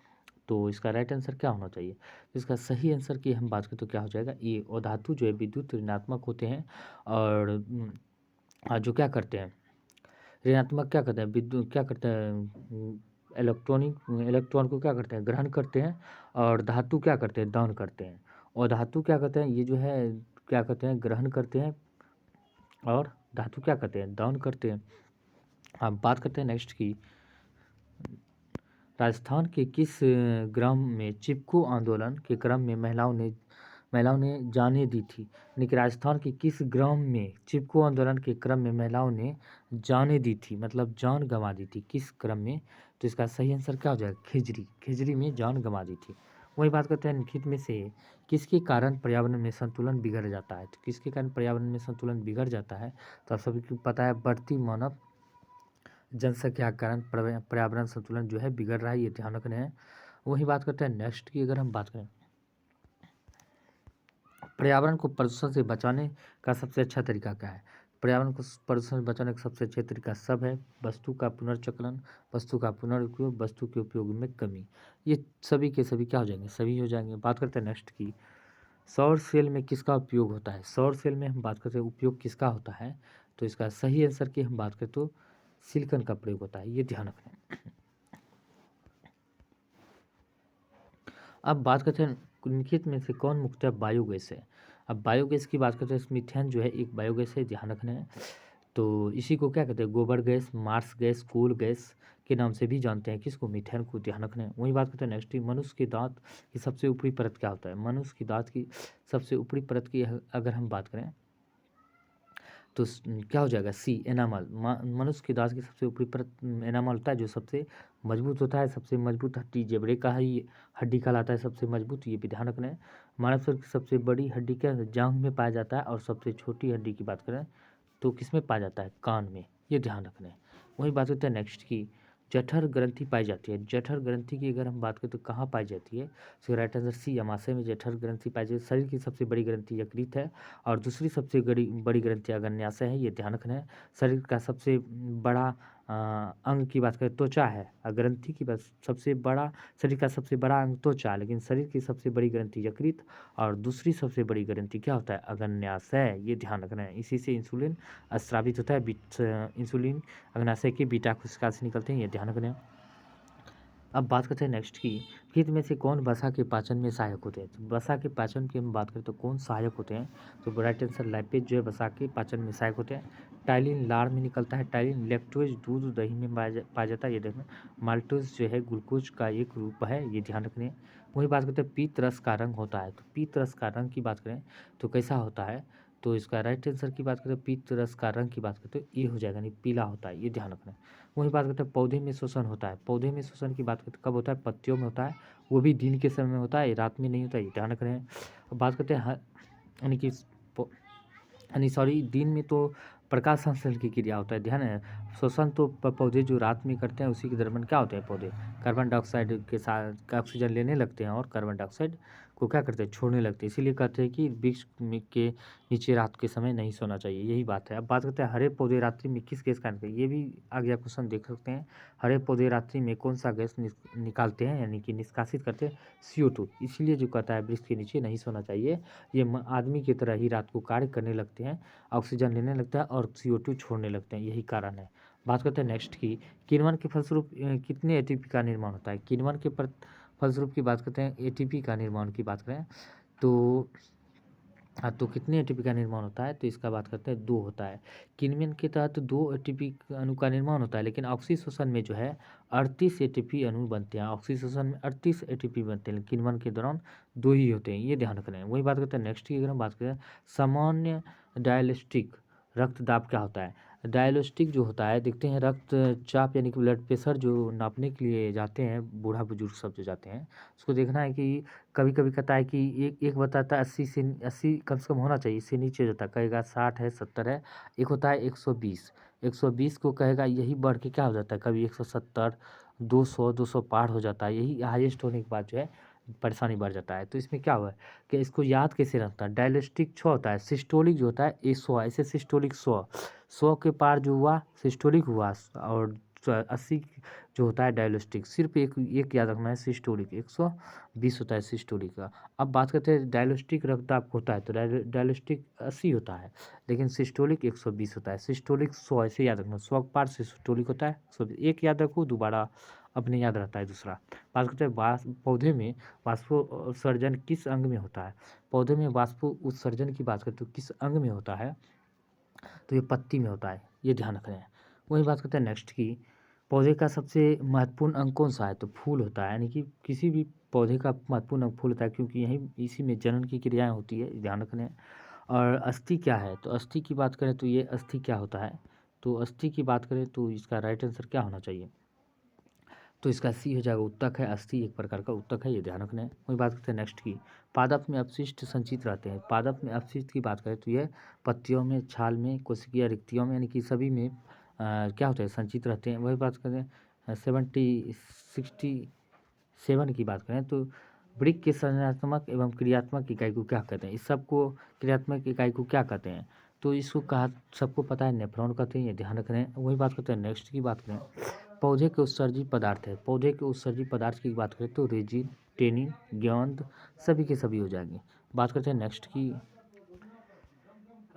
तो इसका राइट आंसर क्या होना चाहिए? इसका सही आंसर की हम बात करें तो क्या हो जाएगा? ये अधातु जो है विद्युत ऋणात्मक होते हैं और जो क्या करते हैं ऋणात्मक, क्या करते हैं विद्युत, क्या करते हैं इलेक्ट्रॉन को क्या करते हैं? ग्रहण करते हैं। और धातु क्या करते हैं? दान करते हैं। और धातु क्या करते हैं? ये जो है क्या करते हैं? ग्रहण करते हैं। और धातु क्या करते हैं? दान करते हैं। अब बात करते हैं नेक्स्ट की, राजस्थान के किस ग्राम में चिपको आंदोलन के क्रम में महिलाओं ने जाने दी थी। यानी कि राजस्थान के किस ग्राम में चिपको आंदोलन के क्रम में महिलाओं ने जाने दी थी, मतलब जान गंवा दी थी, किस क्रम में? तो इसका सही आंसर क्या हो जाएगा? खिजरी में जान गंवा दी थी। वही बात करते हैं निम्नलिखित में से किसके कारण पर्यावरण में संतुलन बिगड़ जाता है। तो किसके कारण पर्यावरण में संतुलन बिगड़ जाता है? तो आप सभी को पता है, बढ़ती मानव जनसंख्या के कारण पर्यावरण संतुलन जो है बिगड़ रहा है, ये ध्यान रखना है। वही बात करते हैं नेक्स्ट की, अगर हम बात करें पर्यावरण को प्रदूषण से बचाने का सबसे अच्छा तरीका क्या है। पर्यावरण को प्रदूषण से बचाने का सबसे अच्छा तरीका सब है, वस्तु का पुनर्चक्रण, वस्तु का पुनर्उपयोग, वस्तु के उपयोग में कमी। ये सभी के सभी क्या हो जाएंगे? सभी हो जाएंगे। बात करते हैं नेक्स्ट की, सौर सेल में किसका उपयोग होता है। सौर सेल में हम बात करते हैं उपयोग किसका होता है, तो इसका सही आंसर की हम बात करें तो सिलिकॉन का प्रयोग होता है, ये ध्यान रखना है। अब बात करते हैं निम्नलिखित में से कौन मुख्यतः बायोगैस है। अब बायोगैस की बात करते हैं, मीथेन जो है एक बायोगैस है, ध्यान रखना है। तो इसी को क्या कहते हैं? गोबर gas, marsh gas, coal gas के नाम से भी जानते हैं, किसको? मीथेन को, ध्यान रखना है। वही बात करते हैं नेक्स्ट, मनुष्य के दांत की सबसे ऊपरी परत क्या होता है। मनुष्य की दांत की सबसे ऊपरी परत की अगर हम बात करें तो क्या हो जाएगा? सी, एनामल। मनुष्य की दांत की सबसे ऊपरी परत एनामल होता है, जो सबसे मजबूत होता है। सबसे मजबूत हड्डी जेबड़े का ही हड्डी कहलाता है सबसे मजबूत, ये भी ध्यान रखना है। मानव शरीर की सबसे बड़ी हड्डी क्या है? जांघ में पाया जाता है। और सबसे छोटी हड्डी की बात करें तो किस में पाया जाता है? कान में, ये ध्यान रखना है। वही बात होता है नेक्स्ट की, जठर ग्रंथि पाई जाती है। जठर ग्रंथि की अगर हम बात करें तो कहाँ पाई जाती है? तो राइट आंसर सी, अमाशय में जठर ग्रंथि पाई जाती है। शरीर की सबसे बड़ी ग्रंथि यकृत है और दूसरी सबसे बड़ी ग्रंथि अग्न्याशय है, ये ध्यान रखना है। शरीर का सबसे बड़ा अंग की बात करें त्वचा है, ग्रंथि की बात सबसे बड़ा शरीर का सबसे बड़ा अंग त्वचा है, लेकिन शरीर की सबसे बड़ी ग्रंथि यकृत और दूसरी सबसे बड़ी ग्रंथि क्या होता है, अग्न्याशय। ये ध्यान रखना है। इसी से इंसुलिन स्रावित होता है। इंसुलिन अग्न्याशय के बीटा कोशिका से निकलते हैं, ये ध्यान रखना है। अब बात करते हैं नेक्स्ट की, हित में से कौन वसा के पाचन में सहायक होते हैं। तो वसा के पाचन की हम बात करें तो कौन सहायक होते हैं, तो राइट आंसर लैपेज जो है वसा के पाचन में सहायक होते हैं। टाइलिन लार में निकलता है। टाइलिन लैक्टोज दूध दही में पाया जाता है, ये देखना। माल्टोज जो है ग्लूकोज का एक रूप है, ये ध्यान रखने। वही बात करते हैं पीत रस का रंग होता है। तो पीत रस का रंग की बात करें तो कैसा होता है, तो इसका राइट आंसर की बात करें पीत रस का रंग की बात करते तो ये हो जाएगा, नहीं पीला होता है, ये ध्यान रखना है। वही बात करते हैं पौधे में शोषण होता है। पौधे में शोषण की बात करते कब होता है, पत्तियों में होता है, वो भी दिन के समय में होता है, रात में नहीं होता है, ये ध्यान रख रहे हैं। अब बात करते हैं यानी कि यानी सॉरी दिन में तो प्रकाश संश्लेषण की क्रिया होता है, ध्यान है। श्वसन तो पौधे जो रात में करते हैं उसी के दरमियान क्या होते हैं, पौधे कार्बन डाइऑक्साइड के साथ ऑक्सीजन लेने लगते हैं और कार्बन डाइऑक्साइड को क्या करते हैं, छोड़ने लगते हैं। इसीलिए कहते हैं कि वृक्ष के नीचे रात के समय नहीं सोना चाहिए, यही बात है। अब बात करते हैं हरे पौधे रात्रि में किस गैस का निकलते हैं, ये भी आ गया क्वेश्चन, देख सकते हैं। हरे पौधे रात्रि में कौन सा गैस निकालते हैं, यानी कि निष्कासित करते हैं, CO2। इसीलिए जो कहता है वृक्ष के नीचे नहीं सोना चाहिए, ये आदमी की तरह ही रात को कार्य करने लगते हैं, ऑक्सीजन लेने लगता है और CO2 छोड़ने लगते हैं, यही कारण है। बात करते हैं नेक्स्ट की, किण्वन के फलस्वरूप कितने ATP का निर्माण होता है। किण्वन के फलस्वरूप की बात करते हैं, ATP का निर्माण की बात करें तो हाँ, तो कितने ATP का निर्माण होता है, तो इसका बात करते हैं 2 होता है। किण्वन के तहत 2 ATP अणु का निर्माण होता है, लेकिन ऑक्सीशोषण में जो है 38 ATP अणु बनते हैं। ऑक्सीशोषण में 38 ATP बनते हैं, लेकिन किण्वन के दौरान 2 ही होते हैं, ये ध्यान रखना है। वही बात करते हैं नेक्स्ट की, अगर हम बात करें सामान्य डायलिस्टिक रक्तदाब क्या होता है। डायलिस्टिक जो होता है, देखते हैं रक्तचाप यानी कि ब्लड प्रेशर जो नापने के लिए जाते हैं, बूढ़ा बुजुर्ग सब जो जाते हैं, उसको देखना है कि कभी कभी कहता है कि एक बताता है 80 कम से कम होना चाहिए, इससे नीचे जाता है, कहेगा 60 है 70 है। एक होता है 120 को कहेगा, यही बढ़ के क्या हो जाता है, कभी 170 200 पार हो जाता है, यही हाईएस्ट होने के बाद जो है परेशानी बढ़ जाता है। तो इसमें क्या हुआ है कि इसको याद कैसे रखता है, डायलिस्टिक 6 होता है, सिस्टोलिक जो होता है 100 है, ऐसे सिस्टोलिक 100 के पार जो हुआ सिस्टोलिक हुआ, और 80 जो होता है डायलिस्टिक। सिर्फ एक याद रखना है, सिस्टोलिक 120 होता है सिस्टोलिक का। अब बात करते हैं डायलिस्टिक रक्तदाब होता है, तो डायलिस्टिक 80 होता है, लेकिन सिस्टोलिक 120 होता है। सिस्टोलिक 100 ऐसे याद रखना, 100 के पार सिस्टोलिक होता है 120। एक याद रखो, दोबारा अपने याद रहता है दूसरा। बात करते हैं पौधे में वाष्पोत्सर्जन किस अंग में होता है। पौधे में वाष्पोत्सर्जन की बात करते हो किस अंग में होता है, तो ये पत्ती में होता है, ये ध्यान रखना है। वही बात करते हैं नेक्स्ट की, पौधे का सबसे महत्वपूर्ण अंग कौन सा है, तो फूल होता है, यानी कि किसी भी पौधे का महत्वपूर्ण अंग फूल होता है, क्योंकि यही इसी में जनन की क्रियाएं होती है, ध्यान रखना है। और अस्थि क्या है, तो अस्थि की बात करें तो ये अस्थि क्या होता है, तो अस्थि की बात करें तो इसका राइट आंसर क्या होना चाहिए, तो इसका सी हो जाएगा, उत्तक है। अस्थि एक प्रकार का उत्तक है, ये ध्यान रखना है। वही बात करते हैं नेक्स्ट की, पादप में अपशिष्ट संचित रहते हैं। पादप में अपशिष्ट की बात करें तो ये पत्तियों में, छाल में, कोशिकीय रिक्तियों में, यानी कि सभी में क्या होते हैं, संचित रहते हैं। वही बात करें 67 की बात करें तो वृक्क के संरचनात्मक एवं क्रियात्मक इकाई को क्या कहते हैं, इस सबको क्रियात्मक इकाई को क्या कहते हैं, तो इसको कहा सबको पता है, नेफ्रॉन कहते हैं, ये ध्यान रख रहे हैं। वही बात करते हैं नेक्स्ट की बात करें, पौधे के उत्सर्जित पदार्थ है। पौधे के उत्सर्जित पदार्थ की बात करें तो रेजिन, टेनिन, गेंद सभी के सभी हो जाएंगे। बात करते हैं नेक्स्ट की,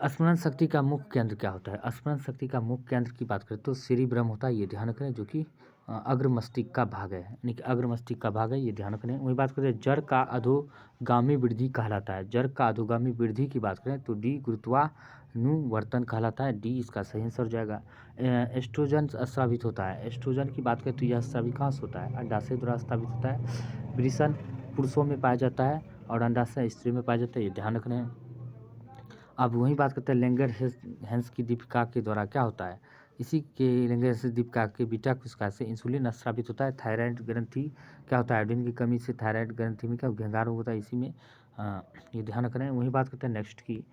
स्मरण शक्ति का मुख्य केंद्र क्या होता है। स्मरण शक्ति का मुख्य केंद्र की बात करें तो सेरिब्रम होता है, ये ध्यान रखें, जो कि अग्र मस्तिष्क का भाग है, यानी कि अग्र मस्तिष्क का भाग है, ये ध्यान रखना है। वही बात करें जड़ का अधोगामी वृद्धि कहलाता है। जड़ का अधोगामी वृद्धि की बात करें तो डी गुरुत्वानुवर्तन कहलाता है, डी इसका सही आंसर हो जाएगा। एस्ट्रोजन स्रावित होता है। एस्ट्रोजन की बात करें तो यह स्रावित कहाँ से होता है, अंडाशय द्वारा स्रावित होता है। वृषण पुरुषों में पाया जाता है और अंडाशय स्त्री में पाया जाता है, ये ध्यान रखना है। अब वही बात करते हैं लेंगर हैंस की दीपिका के द्वारा क्या होता है, इसी के लेंगर हैंस दीपिका के बीटा कोशिका से इंसुलिन स्रावित होता है। थायराइड ग्रंथि क्या होता है, आयोडीन की कमी से थायराइड ग्रंथि में क्या घेंगार होता है, इसी में ये ध्यान रखना है। वही बात करते हैं नेक्स्ट की,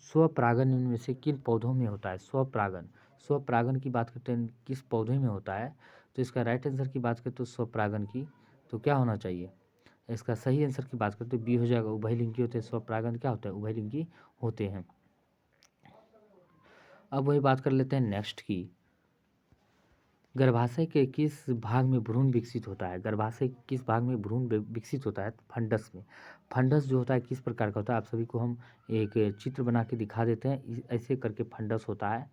स्वपरागन इनमें से किन पौधों में होता है। स्वपरागन की बात करते हैं किस पौधे में होता है, तो इसका राइट आंसर की बात करें तो स्वपरागन की तो क्या होना चाहिए, इसका सही आंसर की बात करते हैं बी हो जाएगा, उभयलिंगी होते हैं। स्वपरागन क्या होता है, उभयलिंगी होते हैं। अब वही बात कर लेते हैं नेक्स्ट की, गर्भाशय के किस भाग में भ्रूण विकसित होता है? गर्भाशय के किस भाग में भ्रूण विकसित होता है? फंडस में। फंडस जो होता है किस प्रकार का होता है? आप सभी को हम एक चित्र बना के दिखा देते हैं। ऐसे करके फंडस होता है।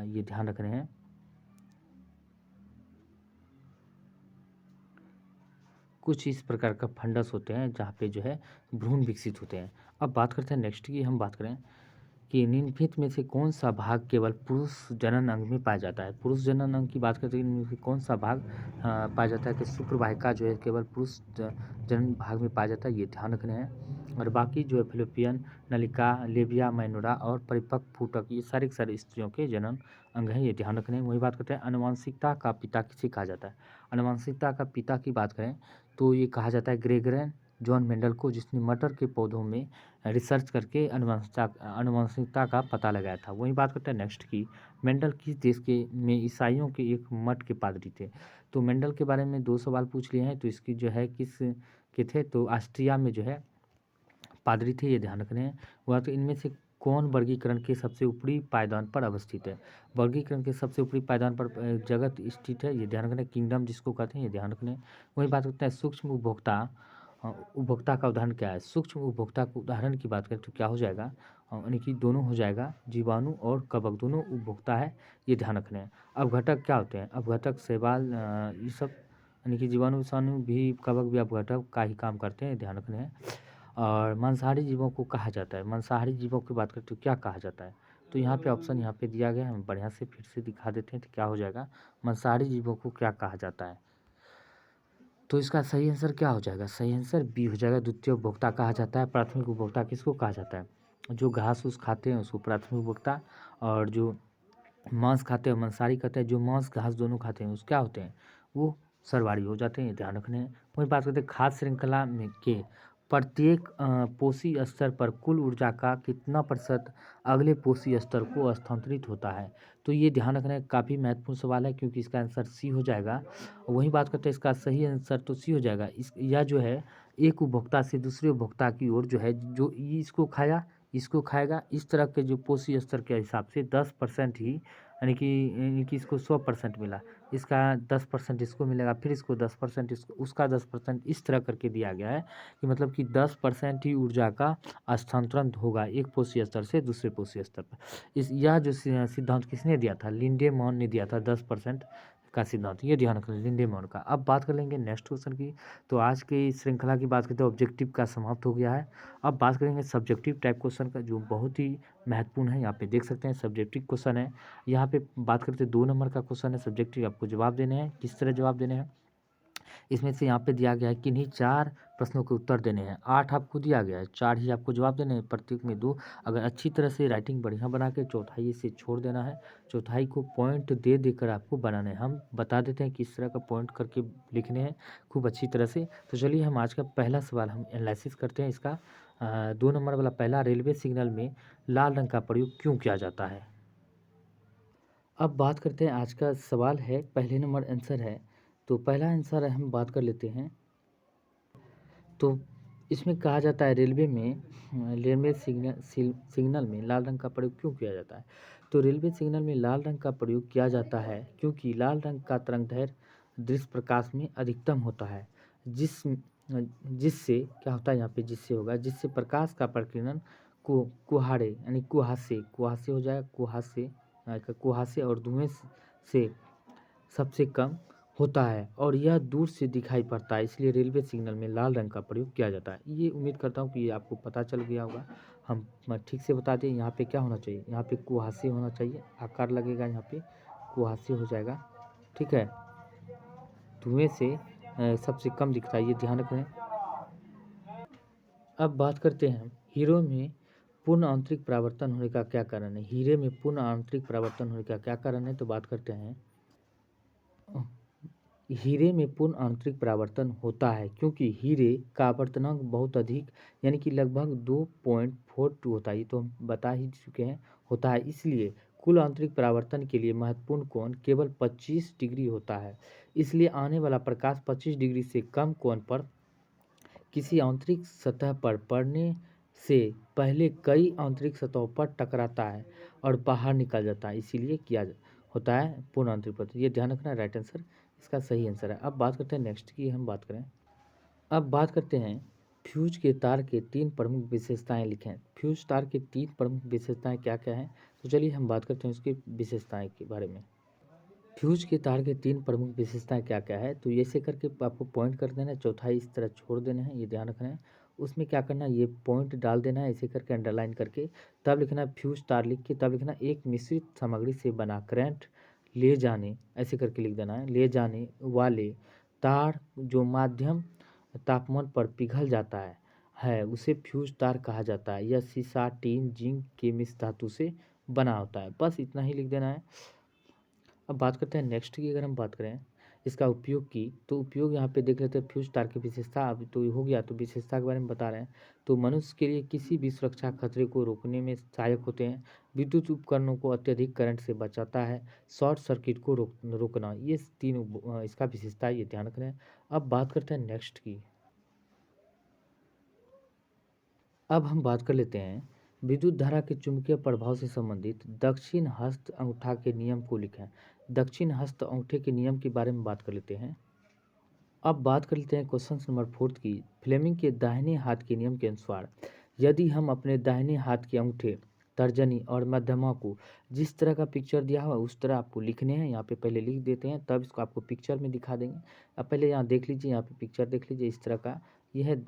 ये ध्यान रख रहे हैं। कुछ इस प्रकार का फंडस होते हैं जहाँ पे जो है भ्रूण विकसित होते हैं। अब बात करते हैं नेक्स्ट की, हम बात करें कि निम्नलिखित में से कौन सा भाग केवल पुरुष जनन अंग में पाया जाता है? पुरुष जनन अंग की बात करते हैं, इनमें से कौन सा भाग पाया जाता है कि शुक्रवाहिका जो है केवल पुरुष जनन भाग में पाया जाता है? ये ध्यान रखने हैं। और बाकी जो है फिलोपियन नलिका, लेबिया माइनोरा और परिपक्व फूटक, ये सारे के सारे स्त्रियों के जनन अंग हैं, ये ध्यान रखने हैं। वही बात करते हैं आनुवंशिकता का पिता किसे कहा जाता है? आनुवंशिकता का पिता की बात करें तो ये कहा जाता है ग्रेगरन जॉन मेंडल को, जिसने मटर के पौधों में रिसर्च करके आनुवंशिकता का पता लगाया था। वहीं बात करते हैं नेक्स्ट की, मेंडल किस देश के में ईसाइयों के एक मठ के पादरी थे? तो मेंडल के बारे में 2 सवाल पूछ लिए हैं, तो इसकी जो है किस के थे? तो ऑस्ट्रिया में जो है पादरी थे, ये ध्यान रखने हैं। वह तो इनमें से कौन वर्गीकरण के सबसे ऊपरी पायदान पर अवस्थित है? वर्गीकरण के सबसे ऊपरी पायदान पर जगत स्थित है, ये ध्यान रखना है। किंगडम जिसको कहते हैं, ये ध्यान रखना है। वही बात करते हैं सूक्ष्म उपभोक्ता। उपभोक्ता का उदाहरण क्या है? सूक्ष्म उपभोक्ता के उदाहरण की बात करें तो क्या हो जाएगा? यानी कि दोनों हो जाएगा, जीवाणु और कवक दोनों उपभोक्ता है, ये ध्यान रखने हैं। अपघटक क्या होते हैं? अपघटक शैवाल, ये सब यानी कि जीवाणु विषाणु भी, कवक भी अपघटक का ही काम करते हैं, ध्यान रखने हैं। और मांसाहारी जीवों को कहा जाता है, मांसाहारी जीवों की बात करते हो क्या कहा जाता है? तो यहाँ पे ऑप्शन यहाँ पे दिया गया है, हम बढ़िया से फिर से दिखा देते हैं तो क्या हो जाएगा, मांसाहारी जीवों को क्या कहा जाता है? तो इसका सही आंसर क्या हो जाएगा? सही आंसर बी हो जाएगा, द्वितीय उपभोक्ता कहा जाता है। प्राथमिक उपभोक्ता किसको कहा जाता है? जो घास फूस खाते हैं उसको प्राथमिक उपभोक्ता, और जो मांस खाते हैं मांसाहारी कहते हैं। जो मांस घास दोनों खाते हैं उस क्या होते हैं? वो सर्वाहारी हो जाते हैं, ये ध्यान रखने हैं। वही बात करते हैं खाद्य श्रृंखला में के प्रत्येक पोषी स्तर पर कुल ऊर्जा का कितना प्रतिशत अगले पोषी स्तर को स्थानांतरित होता है? तो ये ध्यान रखना है, काफ़ी महत्वपूर्ण सवाल है क्योंकि इसका आंसर सी हो जाएगा। वही बात करते हैं इसका सही आंसर तो सी हो जाएगा। इस यह जो है एक उपभोक्ता से दूसरे उपभोक्ता की ओर जो है, जो इसको खाया इसको खाएगा, इस तरह के जो पोषी स्तर के हिसाब से 10% ही, यानी कि इसको 100% मिला, इसका 10% इसको मिलेगा, फिर इसको 10% इसको, उसका 10%, इस तरह करके दिया गया है कि मतलब कि 10% ही ऊर्जा का स्थानांतरण होगा एक पोषी स्तर से दूसरे पोषी स्तर पर। यह जो सिद्धांत किसने दिया था? लिंडेमॉन ने दिया था 10% का सिद्धांत, ये ध्यान रखना लिंडेमॉन का। अब बात कर लेंगे नेक्स्ट क्वेश्चन की। तो आज की इस श्रृंखला की बात करते हैं ऑब्जेक्टिव का समाप्त हो गया है। अब बात करेंगे सब्जेक्टिव टाइप क्वेश्चन का, जो बहुत ही महत्वपूर्ण है। यहाँ पे देख सकते हैं सब्जेक्टिव क्वेश्चन है। यहाँ पे बात करते हैं 2 नंबर का क्वेश्चन है सब्जेक्टिव, आपको जवाब देने हैं। किस तरह जवाब देने हैं? इसमें से यहाँ पे दिया गया है किन्हीं 4 प्रश्नों के उत्तर देने हैं। 8 आपको दिया गया है, 4 ही आपको जवाब देने हैं, प्रत्येक में 2। अगर अच्छी तरह से राइटिंग बढ़िया बना के चौथाई से छोड़ देना है, चौथाई को पॉइंट दे देकर आपको बनाना है। हम बता देते हैं किस तरह का पॉइंट करके लिखने हैं खूब अच्छी तरह से। तो चलिए हम आज का पहला सवाल हम एनालिसिस करते हैं इसका। 2 नंबर वाला पहला, रेलवे सिग्नल में लाल रंग का प्रयोग क्यों किया जाता है? अब बात करते हैं आज का सवाल है, पहले नंबर आंसर है। तो पहला आंसर हम बात कर लेते हैं। तो इसमें कहा जाता है रेलवे में रेलवे सिग्नल में लाल रंग का प्रयोग क्यों किया जाता है? तो रेलवे सिग्नल में लाल रंग का प्रयोग किया जाता है क्योंकि लाल रंग का तरंगदैर्घ्य दृश्य प्रकाश में अधिकतम होता है, जिससे क्या होता है, यहाँ पे जिससे होगा, जिससे प्रकाश का प्रकीर्णन कुहाड़े यानी कुहासे कुहासे हो जाएगा, कुहासे और धुएं से सबसे कम होता है और यह दूर से दिखाई पड़ता है, इसलिए रेलवे सिग्नल में लाल रंग का प्रयोग किया जाता है। ये उम्मीद करता हूँ कि ये आपको पता चल गया होगा। हम ठीक से बता दें, यहाँ पे क्या होना चाहिए, यहाँ पे कुहासे होना चाहिए, आकार लगेगा यहाँ पे, कुहासे हो जाएगा, ठीक है। धुएं से सबसे कम दिखता है, ये ध्यान रखें। अब बात करते हैं हीरो में पूर्ण आंतरिक परावर्तन होने का क्या कारण है? हीरे में पूर्ण आंतरिक परावर्तन होने का क्या कारण है? तो बात करते हैं हीरे में पूर्ण आंतरिक परावर्तन होता है क्योंकि हीरे का आवर्तनांक बहुत अधिक यानी कि लगभग 2.42 होता है, ये तो हम बता ही चुके हैं, होता है। इसलिए कुल आंतरिक परावर्तन के लिए महत्वपूर्ण कोण केवल 25 डिग्री होता है। इसलिए आने वाला प्रकाश 25 डिग्री से कम कोण पर किसी आंतरिक सतह पर पड़ने से पहले कई आंतरिक सतहों पर टकराता है और बाहर निकल जाता है, इसीलिए किया होता है पूर्ण आंतरिक पदार्थ। ये ध्यान रखना, राइट आंसर इसका सही आंसर है। अब बात करते हैं नेक्स्ट की, हम बात करें, अब बात करते हैं फ्यूज के तार के 3 प्रमुख विशेषताएं लिखें। फ्यूज तार की 3 प्रमुख विशेषताएं क्या क्या हैं, तो चलिए हम बात करते हैं उसकी विशेषताएं के बारे में। फ्यूज के तार के 3 प्रमुख विशेषताएं क्या क्या है, तो ऐसे करके आपको पॉइंट कर देना है, चौथाई इस तरह छोड़ देना है, ये ध्यान रखना है। उसमें क्या करना है, ये पॉइंट डाल देना है ऐसे करके अंडरलाइन करके, तब लिखना है फ्यूज तार लिख के, तब लिखना एक मिश्रित सामग्री से बना करंट ले जाने, ऐसे करके लिख देना है, ले जाने वाले तार जो माध्यम तापमान पर पिघल जाता है उसे फ्यूज तार कहा जाता है। यह सीसा, टीन, जिंक के मिश्र धातु से बना होता है। बस इतना ही लिख देना है। अब बात करते हैं नेक्स्ट की, अगर हम बात करें इसका उपयोग की, तो उपयोग यहाँ पे देख लेते हैं फ्यूज तार की विशेषता। अब तो हो गया, तो विशेषता के बारे में बता रहे हैं। तो मनुष्य के लिए किसी भी सुरक्षा खतरे को रोकने में सहायक होते हैं, विद्युत उपकरणों को अत्यधिक करंट से बचाता है, शॉर्ट सर्किट को रोकना, ये तीन इसका विशेषता है, ये ध्यान रख रहे हैं। अब बात करते हैं नेक्स्ट की। अब हम बात कर लेते हैं विद्युत धारा के चुंबकीय प्रभाव से संबंधित दक्षिण हस्त अंगूठा के नियम को लिखें। दक्षिण हस्त अंगूठे के नियम के बारे में बात कर लेते हैं। अब बात कर लेते हैं क्वेश्चन नंबर 4 की। फ्लेमिंग के दाहिने हाथ के नियम के अनुसार यदि हम अपने दाहिने हाथ के अंगूठे, तर्जनी और मध्यमा को जिस तरह का पिक्चर दिया हुआ उस तरह आपको लिखने हैं। यहाँ पे पहले लिख देते हैं, तब इसको आपको पिक्चर में दिखा देंगे। अब पहले यहाँ देख लीजिए, यहाँ पे पिक्चर देख लीजिए इस तरह का। यह है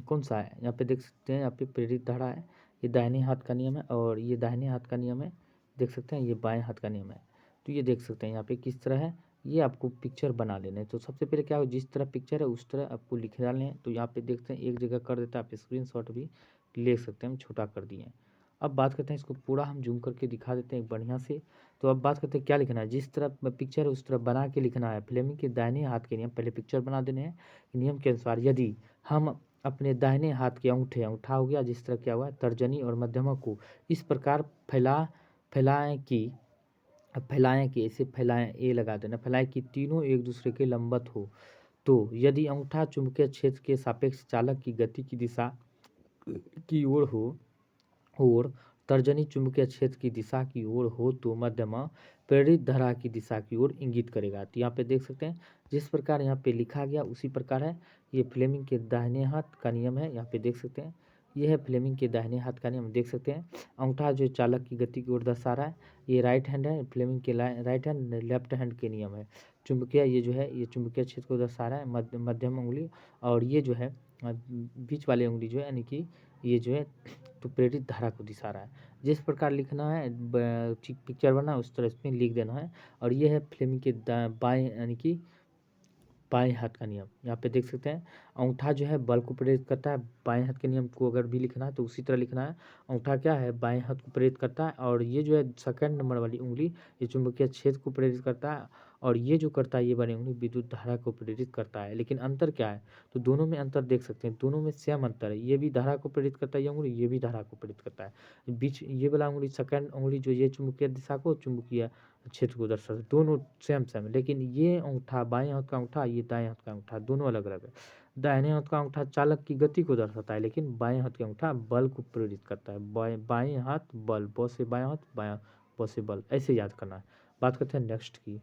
कौन सा है, यहाँ पे देख सकते हैं, यहाँ पे प्रेरित धारा है, ये दाहिने हाथ का नियम है, और ये दाहिने हाथ का नियम है, देख सकते हैं, ये बाएं हाथ का नियम है। तो ये देख सकते हैं यहाँ पे किस तरह है, ये आपको पिक्चर बना लेना है। तो सबसे पहले क्या हो, जिस तरह पिक्चर है उस तरह आपको लिख डालने हैं। तो यहाँ पे देखते हैं एक जगह कर देता है, आप स्क्रीनशॉट भी ले सकते हैं, हम छोटा कर दिए हैं। अब बात करते हैं, इसको पूरा हम जूम करके दिखा देते हैं बढ़िया से। तो अब बात करते हैं क्या लिखना है, जिस तरह पिक्चर है उस तरह बना के लिखना है। फ्लेमिंग के दाहिने हाथ के नियम, पहले पिक्चर बना देने हैं। नियम के अनुसार यदि हम अपने दाहिने हाथ के अंगूठे, अंगूठा हो गया जिस तरह क्या हुआ है, तर्जनी और मध्यमा को इस प्रकार फैलाएं कि, अब फैलाएं कि ऐसे फैलाएं, ए लगा देना, फैलाएं कि तीनों एक दूसरे के लंबवत हो। तो यदि अंगूठा चुंबकीय क्षेत्र के सापेक्ष चालक की गति की दिशा की ओर हो और तर्जनी चुंबकीय क्षेत्र की दिशा की ओर हो तो मध्यमा प्रेरित धारा की दिशा की ओर इंगित करेगा। तो यहाँ पे देख सकते हैं जिस प्रकार यहाँ पे लिखा गया उसी प्रकार है। ये फ्लेमिंग के दाहिने हाथ का नियम है, यहाँ पे देख सकते हैं, ये है फ्लेमिंग के दाहिने हाथ का नियम, देख सकते हैं। अंगूठा जो चालक की गति की ओर दर्शा रहा है, ये राइट हैंड है, फ्लेमिंग के राइट हैंड, लेफ्ट हैंड के नियम है। चुंबकीय ये जो है, ये चुंबकीय क्षेत्र को दर्शा रहा है, मध्यम उंगली, और ये जो है बीच वाली उंगली जो है, यानी कि ये जो है तो प्रेरित धारा को दिशा रहा है। जिस प्रकार लिखना है पिक्चर बना उस तरह इसमें लिख देना है। और ये है फ्लेमिंग के बाएं यानी कि बाएं हाथ का नियम, यहाँ पे देख सकते हैं। अंगूठा जो है बल को प्रेरित करता है, बाएं हाथ के नियम को अगर भी लिखना है तो उसी तरह लिखना है। अंगूठा क्या है, बाएं हाथ को प्रेरित करता है, और ये जो है सेकंड नंबर वाली उंगली ये चुंबकीय क्षेत्र को प्रेरित करता है, और ये जो करता है ये वाली उंगली विद्युत धारा को प्रेरित करता है। लेकिन अंतर क्या है, तो दोनों में अंतर देख सकते हैं, दोनों में सेम अंतर है। ये भी धारा को प्रेरित करता है ये उंगली, ये भी धारा को प्रेरित करता है। बीच ये वाला उंगली, सेकंड उंगली जो ये चुंबकीय दिशा को, चुंबकीय क्षेत्र को दर्शाता है, दोनों सेम सेम है। लेकिन ये अंगूठा बाएं हाथ का अंगूठा, ये दाएं हाथ का अंगूठा, दोनों अलग अलग है। दाहिने हाथ का अंगूठा चालक की गति को दर्शाता है, लेकिन बाएं हाथ का अंगूठा बल को प्रेरित करता है। बाएं हाथ बल, ब से बाएं हाथ, बायां ब से बल, ऐसे याद करना है। बात करते हैं नेक्स्ट की।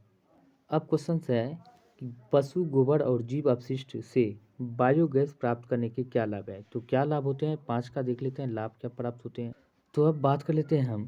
अब क्वेश्चन है कि पशु गोबर और जीव अपशिष्ट से बायोगैस प्राप्त करने के क्या लाभ है। तो क्या लाभ होते हैं, 5 का देख लेते हैं लाभ क्या प्राप्त होते हैं। तो अब बात कर लेते हैं हम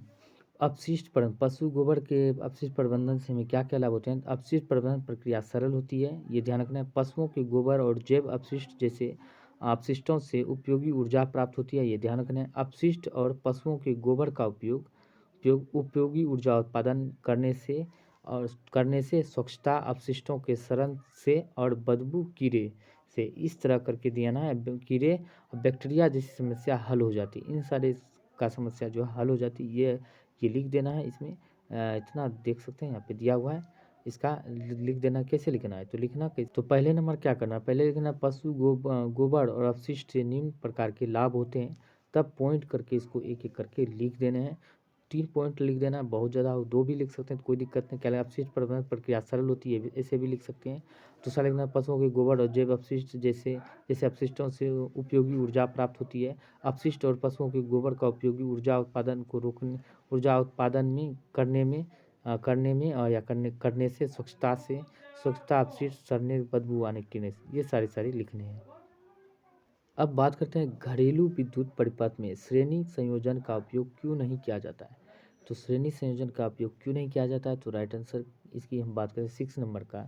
अपशिष्ट पर, पशु गोबर के अपशिष्ट प्रबंधन से हमें क्या क्या लाभ होते हैं। अपशिष्ट प्रबंधन प्रक्रिया सरल होती है, ये ध्यान रखना है। पशुओं के गोबर और जैव अपशिष्ट जैसे अपशिष्टों से उपयोगी ऊर्जा प्राप्त होती है, ये ध्यान रखना है। अपशिष्ट और पशुओं के गोबर का उपयोग उपयोगी ऊर्जा उत्पादन करने से स्वच्छता, अपशिष्टों के शरण से और बदबू, कीड़े से, इस तरह करके दिया ना है, कीड़े बैक्टीरिया जैसी समस्या हल हो जाती है। इन सारे का समस्या जो हल हो जाती है, ये लिख देना है इसमें। इतना देख सकते हैं यहाँ पे दिया हुआ है, इसका लिख देना। कैसे लिखना है, तो लिखना तो पहले नंबर क्या करना है, पहले लिखना पशु गोबर और अपशिष्ट से निम्न प्रकार के लाभ होते हैं, तब पॉइंट करके इसको एक एक करके लिख देने हैं। 3 पॉइंट लिख देना है, बहुत ज़्यादा हो 2 भी लिख सकते हैं तो कोई दिक्कत नहीं। क्या अपशिष्ट प्रबंधन प्रक्रिया सरल होती है, ऐसे भी लिख सकते हैं। दूसरा लिखना है पशुओं के गोबर और जैव अपशिष्ट जैसे जैसे अपशिष्टों से उपयोगी ऊर्जा प्राप्त होती है। अपशिष्ट और पशुओं के गोबर का उपयोगी ऊर्जा उत्पादन में करने में करने में या करने से स्वच्छता अपशिष्ट सड़ने बदबू आने की ये सारे लिखने हैं। अब बात करते हैं घरेलू विद्युत परिपथ में श्रेणी संयोजन का उपयोग क्यों नहीं किया जाता है। तो श्रेणी संयोजन का उपयोग क्यों नहीं किया जाता है, तो राइट आंसर इसकी हम बात करें 6 नंबर का।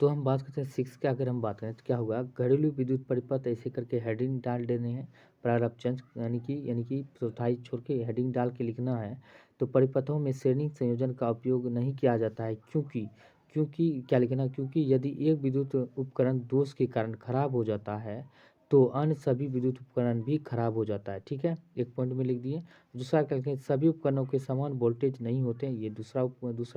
तो हम बात करते हैं 6 का, अगर हम बात करें तो क्या होगा, घरेलू विद्युत परिपथ ऐसे करके हेडिंग डाल देने हैं। प्रारंभ चंद यानी कि चौथाई छोड़ के हेडिंग डाल के लिखना है। तो परिपथों में श्रेणी संयोजन का उपयोग नहीं किया जाता है क्योंकि क्योंकि क्या लिखना, क्योंकि यदि एक विद्युत उपकरण दोष के कारण खराब हो जाता है तो अन्य सभी विद्युत उपकरण भी खराब हो जाता है। ठीक है, एक पॉइंट में लिख दिए। दूसरा क्या लिखें, सभी उपकरणों के समान वोल्टेज नहीं होते हैं, ये दूसरा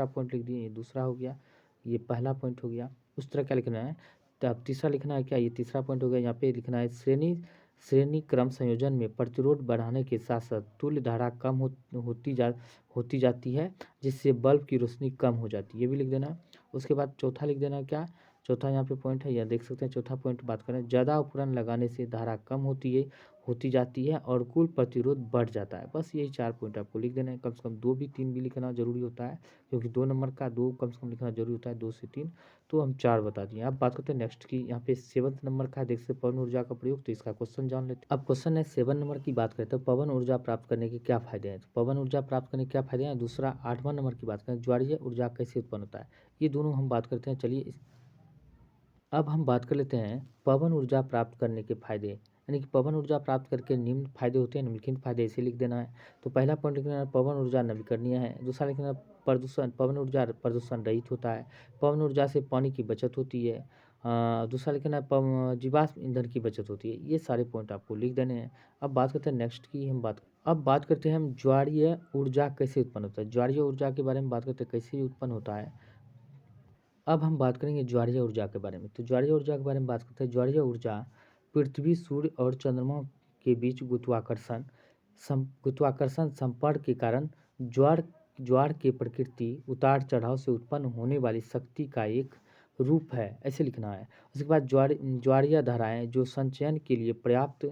पॉइंट लिख दिए, ये दूसरा हो गया, ये पहला पॉइंट हो गया। उस तरह क्या लिखना है, तो अब तीसरा लिखना है क्या, ये तीसरा पॉइंट हो गया। यहाँ पे लिखना है श्रेणी क्रम संयोजन में प्रतिरोध बढ़ाने के साथ साथ तुल्य धारा कम होती जाती है, जिससे बल्ब की रोशनी कम हो जाती है, ये भी लिख देना। उसके बाद चौथा लिख देना, क्या चौथा यहाँ पे पॉइंट है, यह देख सकते हैं। चौथा पॉइंट बात करें, ज़्यादा उपकरण लगाने से धारा कम होती जाती है और कुल प्रतिरोध बढ़ जाता है। बस यही 4 पॉइंट आपको लिख देना है। कम से कम 2 भी 3 भी लिखना जरूरी होता है, क्योंकि 2 नंबर का 2 कम से कम लिखना जरूरी होता है, 2 से 3। तो हम 4 बता दिए। अब बात करते हैं नेक्स्ट की, यहाँ पे 7 नंबर का देख सकते पवन ऊर्जा का प्रयोग, तो इसका क्वेश्चन जान लेते हैं। अब क्वेश्चन है 7 नंबर की बात करें तो पवन ऊर्जा प्राप्त करने के क्या फायदे हैं। तो पवन ऊर्जा प्राप्त करने के क्या फायदे हैं। दूसरा 8वां नंबर की बात करें, ज्वारीय ऊर्जा कैसे उत्पन्न होता है। ये दोनों हम बात करते हैं। चलिए अब हम बात कर लेते हैं पवन ऊर्जा प्राप्त करने के फायदे, यानी कि पवन ऊर्जा प्राप्त करके निम्न फायदे होते हैं, निम्नलिखित फायदे ऐसे लिख देना है। तो पहला पॉइंट लिखना है, पवन ऊर्जा नवीकरणीय है। दूसरा लिखना है, पवन ऊर्जा प्रदूषण रहित होता है। पवन ऊर्जा से पानी की बचत होती है। दूसरा लिखना है, जीवाश्म ईंधन की बचत होती है। ये सारे पॉइंट आपको लिख देने हैं। अब बात करते हैं नेक्स्ट की, अब बात करते हैं हम ज्वारीय ऊर्जा कैसे उत्पन्न होता है। ज्वारीय ऊर्जा के बारे में बात करते हैं, कैसे उत्पन्न होता है। अब हम बात करेंगे ज्वारीय ऊर्जा के बारे में। तो ज्वारीय ऊर्जा के बारे में बात करते हैं। ज्वारीय ऊर्जा पृथ्वी, सूर्य और चंद्रमा के बीच गुरुत्वाकर्षण संपर्क के कारण ज्वार ज्वार के प्रकृति उतार चढ़ाव से उत्पन्न होने वाली शक्ति का एक रूप है, ऐसे लिखना है। उसके बाद ज्वारीय धाराएं जो संचयन के लिए पर्याप्त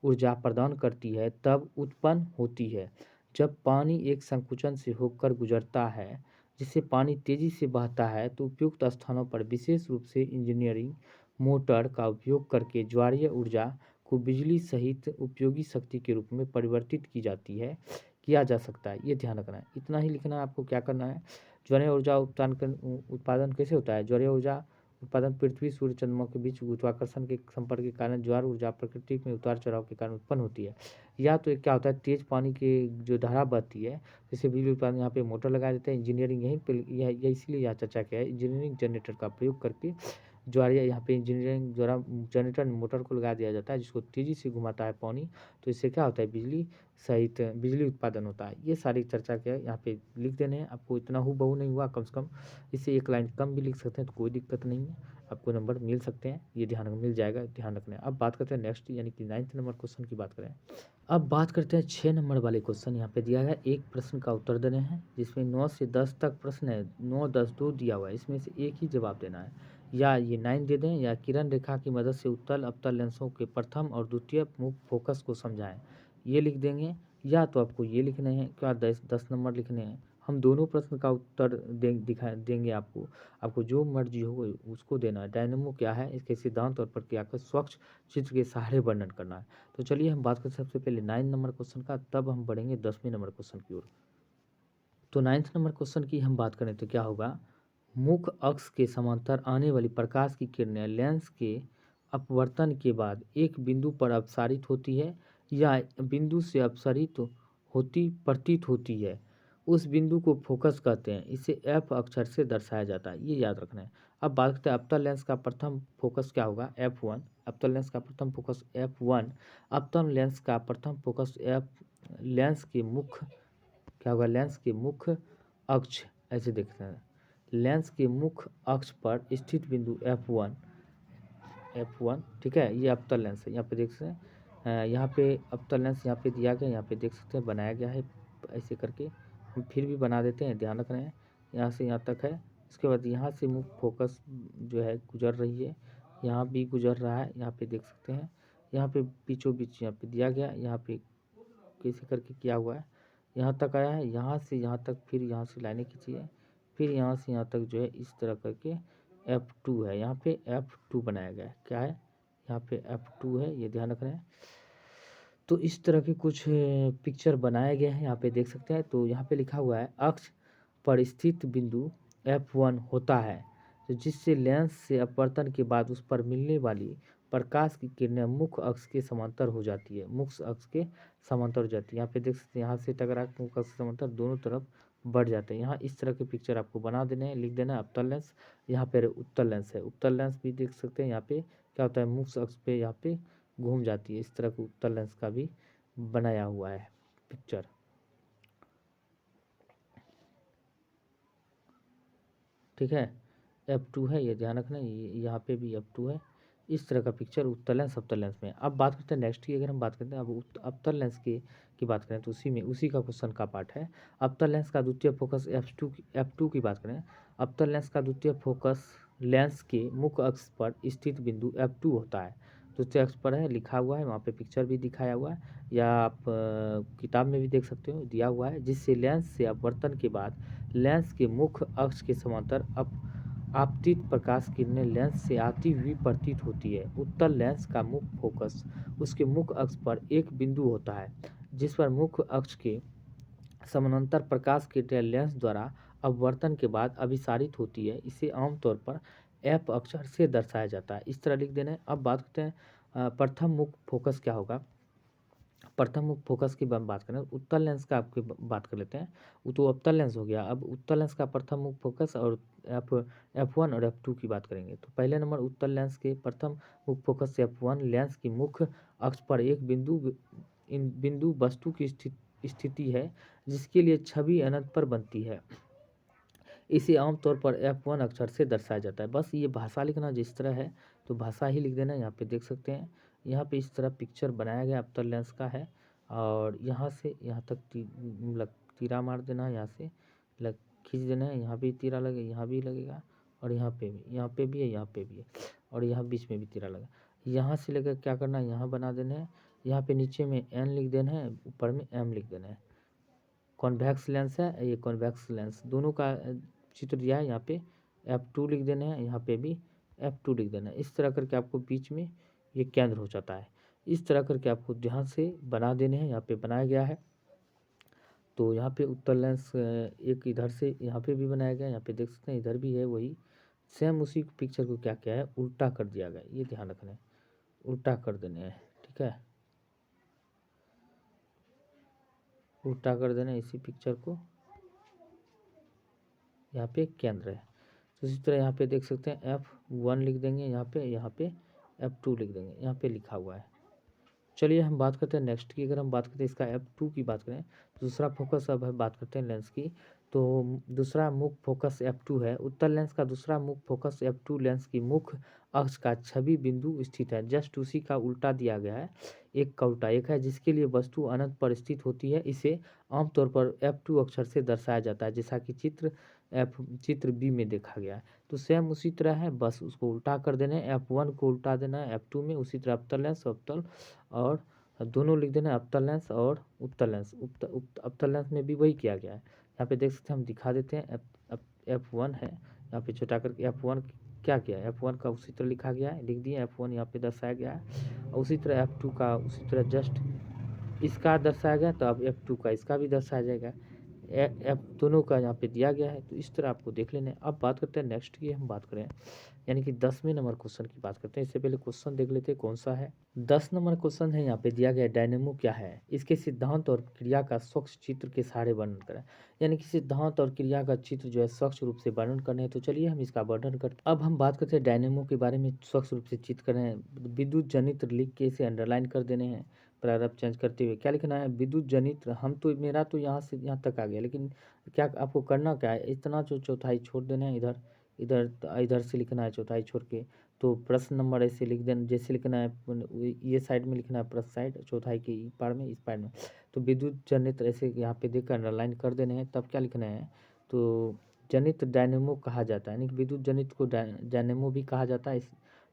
ऊर्जा प्रदान करती है तब उत्पन्न होती है। जब पानी एक संकुचन से होकर गुजरता है जिससे पानी तेजी से बहता है, तो उपयुक्त स्थानों पर विशेष रूप से इंजीनियरिंग मोटर का उपयोग करके ज्वारीय ऊर्जा को बिजली सहित उपयोगी शक्ति के रूप में परिवर्तित किया जा सकता है। ये ध्यान रखना है, इतना ही लिखना है आपको। क्या करना है, ज्वारीय ऊर्जा उत्पादन कैसे होता है। ज्वारीय ऊर्जा उत्पादन पृथ्वी, सूर्य, चंद्रमा के बीच गुरुत्वाकर्षण के संपर्क के कारण ज्वार ऊर्जा प्रकृति में उतार चढ़ाव के कारण उत्पन्न होती है। या तो एक क्या होता है, तेज पानी की जो धारा बहती है, जैसे बिजली उत्पादन, यहाँ पे मोटर लगा देते हैं। इंजीनियरिंग यहीं पे यह इसीलिए यहाँ चर्चा किया है, इंजीनियरिंग जनरेटर का प्रयोग करके ज्वारीय, यहाँ पे इंजीनियरिंग द्वारा जनरेटर मोटर को लगा दिया जाता है जिसको तेजी से घुमाता है पानी, तो इससे क्या होता है, बिजली उत्पादन होता है। ये सारी चर्चा क्या है यहाँ पे लिख देने हैं आपको। इतना हूबहू नहीं हुआ, कम से कम इससे एक लाइन कम भी लिख सकते हैं तो कोई दिक्कत नहीं है, आपको नंबर मिल सकते हैं, ये मिल जाएगा, ध्यान रखना है। अब बात करते हैं नेक्स्ट, यानी कि 9th नंबर क्वेश्चन की बात करें। अब बात करते हैं 6 नंबर वाले क्वेश्चन। यहाँ पे दिया है एक प्रश्न का उत्तर देने हैं, जिसमें 9 से 10 तक प्रश्न है, 9, 10, 2 दिया हुआ है, इसमें से एक ही जवाब देना है। या ये 9 दे दें, या किरण रेखा की मदद से उत्तल अवतल लेंसों के प्रथम और द्वितीय मुख्य फोकस को समझाएं, ये लिख देंगे। या तो आपको ये लिखने हैं, क्या 10 नंबर लिखने हैं। हम दोनों प्रश्न का उत्तर देंगे आपको जो मर्जी हो उसको देना है। डायनेमो क्या है, इसके सिद्धांत और प्रक्रिया का स्वच्छ चित्र के सहारे वर्णन करना है। तो चलिए हम बात करें सबसे पहले 9 नंबर क्वेश्चन का, तब हम बढ़ेंगे 10वें नंबर क्वेश्चन की ओर। तो 9th नंबर क्वेश्चन की हम बात करें तो क्या होगा, मुख्य अक्ष के समांतर आने वाली प्रकाश की किरणें लेंस के अपवर्तन के बाद एक बिंदु पर अपसारित होती है या बिंदु से अपसरित होती प्रतीत होती है, उस बिंदु को फोकस कहते हैं। इसे एफ अक्षर से दर्शाया जाता है, ये याद रखना है। अब बात करते हैं अवतल लेंस का प्रथम फोकस क्या होगा, F1। अवतल लेंस का प्रथम फोकस F1। अवतल लेंस का प्रथम फोकस लेंस के मुख्य क्या होगा, लेंस के मुख्य अक्ष, ऐसे देखते हैं, लेंस के मुख्य अक्ष पर स्थित बिंदु F1, ठीक है, ये अवतल लेंस है। यहाँ पे देख सकते हैं, यहाँ पे अवतल लेंस यहाँ पे दिया गया, यहाँ पे देख सकते हैं बनाया गया है ऐसे करके। हम फिर भी बना देते हैं, ध्यान रखना है। यहाँ से यहाँ तक है, उसके बाद यहाँ से मुख्य फोकस जो है गुजर रही है, यहाँ भी गुजर रहा है, यहाँ पे देख सकते हैं। यहाँ पे बीचों बीच यहाँ पे दिया गया, यहाँ पे कैसे करके किया हुआ है, यहाँ तक आया है, यहाँ से यहाँ तक, फिर यहाँ से लाइनें खींचिए, फिर यहाँ से यहाँ तक जो है इस तरह करके F2 है, यहाँ पे F2 बनाया गया है। क्या है? यहाँ पे F2 है, ये ध्यान रखना है। तो इस तरह के कुछ पिक्चर बनाए गए हैं, यहाँ पे देख सकते हैं। तो यहाँ पे लिखा हुआ है अक्ष पर स्थित बिंदु F1 होता है, तो जिससे लेंस से अपवर्तन के बाद उस पर मिलने वाली प्रकाश की किरणें मुख्य अक्ष के समांतर हो जाती है, मुख्य अक्ष के समांतर हो जाती है। यहाँ पे देख सकते हैं, यहाँ से टकरा के मुख्य अक्ष के समांतर दोनों तरफ बढ़ जाते हैं। यहाँ इस तरह के पिक्चर आपको बना देने हैं, लिख देना है अवतल लेंस। यहाँ पे उत्तल लेंस है, उत्तल लेंस भी देख सकते हैं। यहाँ पे क्या होता है, मुख्य अक्ष पे यहाँ पे घूम जाती है, इस तरह के उत्तल लेंस का भी बनाया हुआ है पिक्चर। ठीक है, F2 है, ये ध्यान रखना, ये यहाँ पे भी F2 है। इस तरह का पिक्चर उत्तल लेंस अवतल लेंस में। अब बात करते हैं नेक्स्ट की, अगर हम बात करते हैं अब अवतल लेंस की बात करें तो उसी का क्वेश्चन का पार्ट है। अवतल लेंस का द्वितीय फोकस F2 की बात करें। अवतल लेंस का द्वितीय फोकस लेंस के मुख्य अक्ष पर स्थित बिंदु F2 होता है। द्वितीय अक्ष पर है, लिखा हुआ है, वहाँ पे पिक्चर भी दिखाया हुआ है, या आप किताब में भी देख सकते हो, दिया हुआ है। जिससे लेंस से अपवर्तन के बाद लेंस के मुख्य अक्ष के समांतर आपतित प्रकाश किरणें लेंस से आती हुई प्रतीत होती है। उत्तल लेंस का मुख्य फोकस उसके मुख्य अक्ष पर एक बिंदु होता है, जिस पर मुख्य अक्ष के समानांतर प्रकाश किरणें लेंस द्वारा अपवर्तन के बाद अभिसारित होती है। इसे आमतौर पर F अक्षर से दर्शाया जाता है। इस तरह लिख देना है। अब बात करते हैं प्रथम मुख्य फोकस क्या होगा। प्रथम मुख्य फोकस की बात करें, उत्तल लेंस का आपकी बात कर लेते हैं। वो तो अवतल लेंस हो गया। अब उत्तल लेंस का प्रथम मुख्य फोकस और F1 और F2 की बात करेंगे। तो पहले नंबर उत्तल लेंस के प्रथम मुख्य फोकस F1 लेंस की मुख्य अक्ष पर एक बिंदु वस्तु की स्थिति है, जिसके लिए छवि अनंत पर बनती है। इसे आमतौर पर F1 अक्षर से दर्शाया जाता है। बस ये भाषा लिखना जिस तरह है तो भाषा ही लिख देना। यहाँ पे देख सकते हैं, यहाँ पे इस तरह पिक्चर बनाया गया अवतल लेंस का है, और यहाँ से यहाँ तक तीरा मार देना, यहाँ से खींच देना है। यहाँ भी तीरा लगे, यहाँ भी लगेगा, और यहाँ पे भी है, यहाँ पे भी है, और यहाँ बीच में भी तीरा लगा। यहाँ से लेकर क्या करना है, यहाँ बना देना है। यहाँ पे नीचे में N लिख देना है, ऊपर में M लिख देना है। कॉन्वेक्स लेंस है, ये कॉन्वेक्स लेंस दोनों का चित्र दिया है। यहाँ पे F2 लिख देना है, यहाँ पे भी F2 लिख देना है। इस तरह करके आपको बीच में ये केंद्र हो जाता है। इस तरह करके आपको ध्यान से बना देने हैं। यहाँ पे बनाया गया है। तो यहाँ पे उत्तल लेंस एक इधर से यहाँ पे भी बनाया गया है, यहाँ पे देख सकते हैं, इधर भी है वही सेम। उसी पिक्चर को क्या क्या है, उल्टा कर दिया गया, ये ध्यान रखना है, उल्टा कर देने हैं। ठीक है, उल्टा कर देना है इसी पिक्चर को। यहाँ पे केंद्र है। तो इसी तरह यहाँ पे देख सकते हैं F1 लिख देंगे, यहाँ पे F2 लिख देंगे, यहाँ पे लिखा हुआ है। चलिए हम बात करते हैं नेक्स्ट की। अगर हम बात करते हैं इसका F2 की बात करें तो दूसरा फोकस, अब हम बात करते हैं लेंस की। तो दूसरा मुख्य फोकस F2 है। उत्तल लेंस का दूसरा मुख्य फोकस F2 लेंस की मुख्य अक्ष का छवि बिंदु स्थित है, जस्ट उसी का उल्टा दिया गया है, एक का उल्टा एक है, जिसके लिए वस्तु अनंत पर स्थित होती है। इसे आमतौर पर F2 अक्षर से दर्शाया जाता है, जैसा कि चित्र बी में देखा गया है। तो सेम उसी तरह है, बस उसको उल्टा कर देना है, F1 को उल्टा देना है F2 में। उसी तरह अवतल लेंस, अवतल और दोनों लिख देना है, अवतल लेंस और उत्तल लेंस। अवतल लेंस में भी वही किया गया है। यहाँ पे देख सकते हैं, हम दिखा देते हैं। F1 है, यहाँ पे छोटा करके F1 क्या किया है, F1 का उसी तरह लिखा गया है, लिख दिए। F1 यहाँ पे दर्शाया गया है, और उसी तरह F2 का उसी तरह जस्ट इसका दर्शाया गया, तो अब F2 का इसका भी दर्शाया जाएगा। F दोनों का यहाँ पे दिया गया है, तो इस तरह आपको देख लेना है। अब बात करते हैं नेक्स्ट की, हम बात करें यानी कि 10वें नंबर क्वेश्चन की बात करते हैं। इससे पहले क्वेश्चन देख लेते हैं कौन सा है। 10 नंबर क्वेश्चन है, यहाँ पे दिया गया डायनेमो क्या है, इसके सिद्धांत और क्रिया का स्वच्छ चित्र के सहारे वर्णन करें। यानी कि सिद्धांत और क्रिया का चित्र जो है स्वच्छ रूप से वर्णन करने हैं। तो चलिए हम इसका वर्णन करते हैं। अब हम बात करते हैं डायनेमो के बारे में, स्वच्छ रूप से चित्र करें। विद्युत जनित लिख के इसे अंडरलाइन कर देने हैं, प्रारंभ चेंज करते हुए क्या लिखना है, विद्युत जनित। हम तो मेरा तो यहाँ से यहाँ तक आ गया, लेकिन क्या आपको करना क्या है, इतना जो चौथाई छोड़ देना है, इधर इधर से लिखना है चौथाई छोड़ के। तो प्रश्न नंबर ऐसे लिख देना, जैसे लिखना है ये साइड में लिखना है, प्रश्न साइड चौथाई के पार में, इस पार में। तो विद्युत जनित ऐसे यहाँ पे देख कर अंडरलाइन कर देने हैं। तब क्या लिखना है, तो जनित डायनेमो कहा जाता है, यानी कि विद्युत जनित को डायनेमो भी कहा जाता है। इस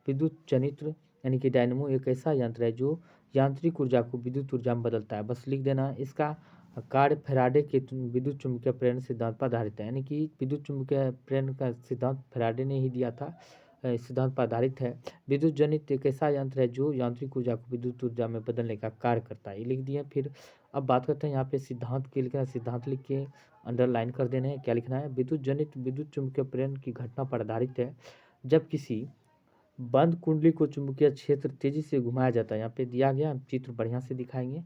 विद्युत जनित यानी कि डायनेमो एक ऐसा यंत्र है जो यांत्रिक ऊर्जा को विद्युत ऊर्जा में बदलता है। बस लिख देना है। इसका कार्य फैराडे के विद्युत चुम्बकीय प्रेरण सिद्धांत पर आधारित है, यानी कि विद्युत चुम्बकीय प्रेरण का सिद्धांत फैराडे ने ही दिया था। इस सिद्धांत पर आधारित है। विद्युत जनित एक ऐसा यंत्र है जो यांत्रिक ऊर्जा को विद्युत ऊर्जा में बदलने का कार्य करता है, ये लिख दिया। फिर अब बात करते हैं यहाँ पे सिद्धांत के लिखना है, सिद्धांत लिख के अंडरलाइन कर देने हैं। क्या लिखना है? विद्युत जनित विद्युत चुम्बकीय प्रेरण की घटना पर आधारित है। जब किसी बंद कुंडली को चुंबकीय क्षेत्र तेजी से घुमाया जाता है, यहाँ पे दिया गया, चित्र बढ़िया से दिखाएंगे।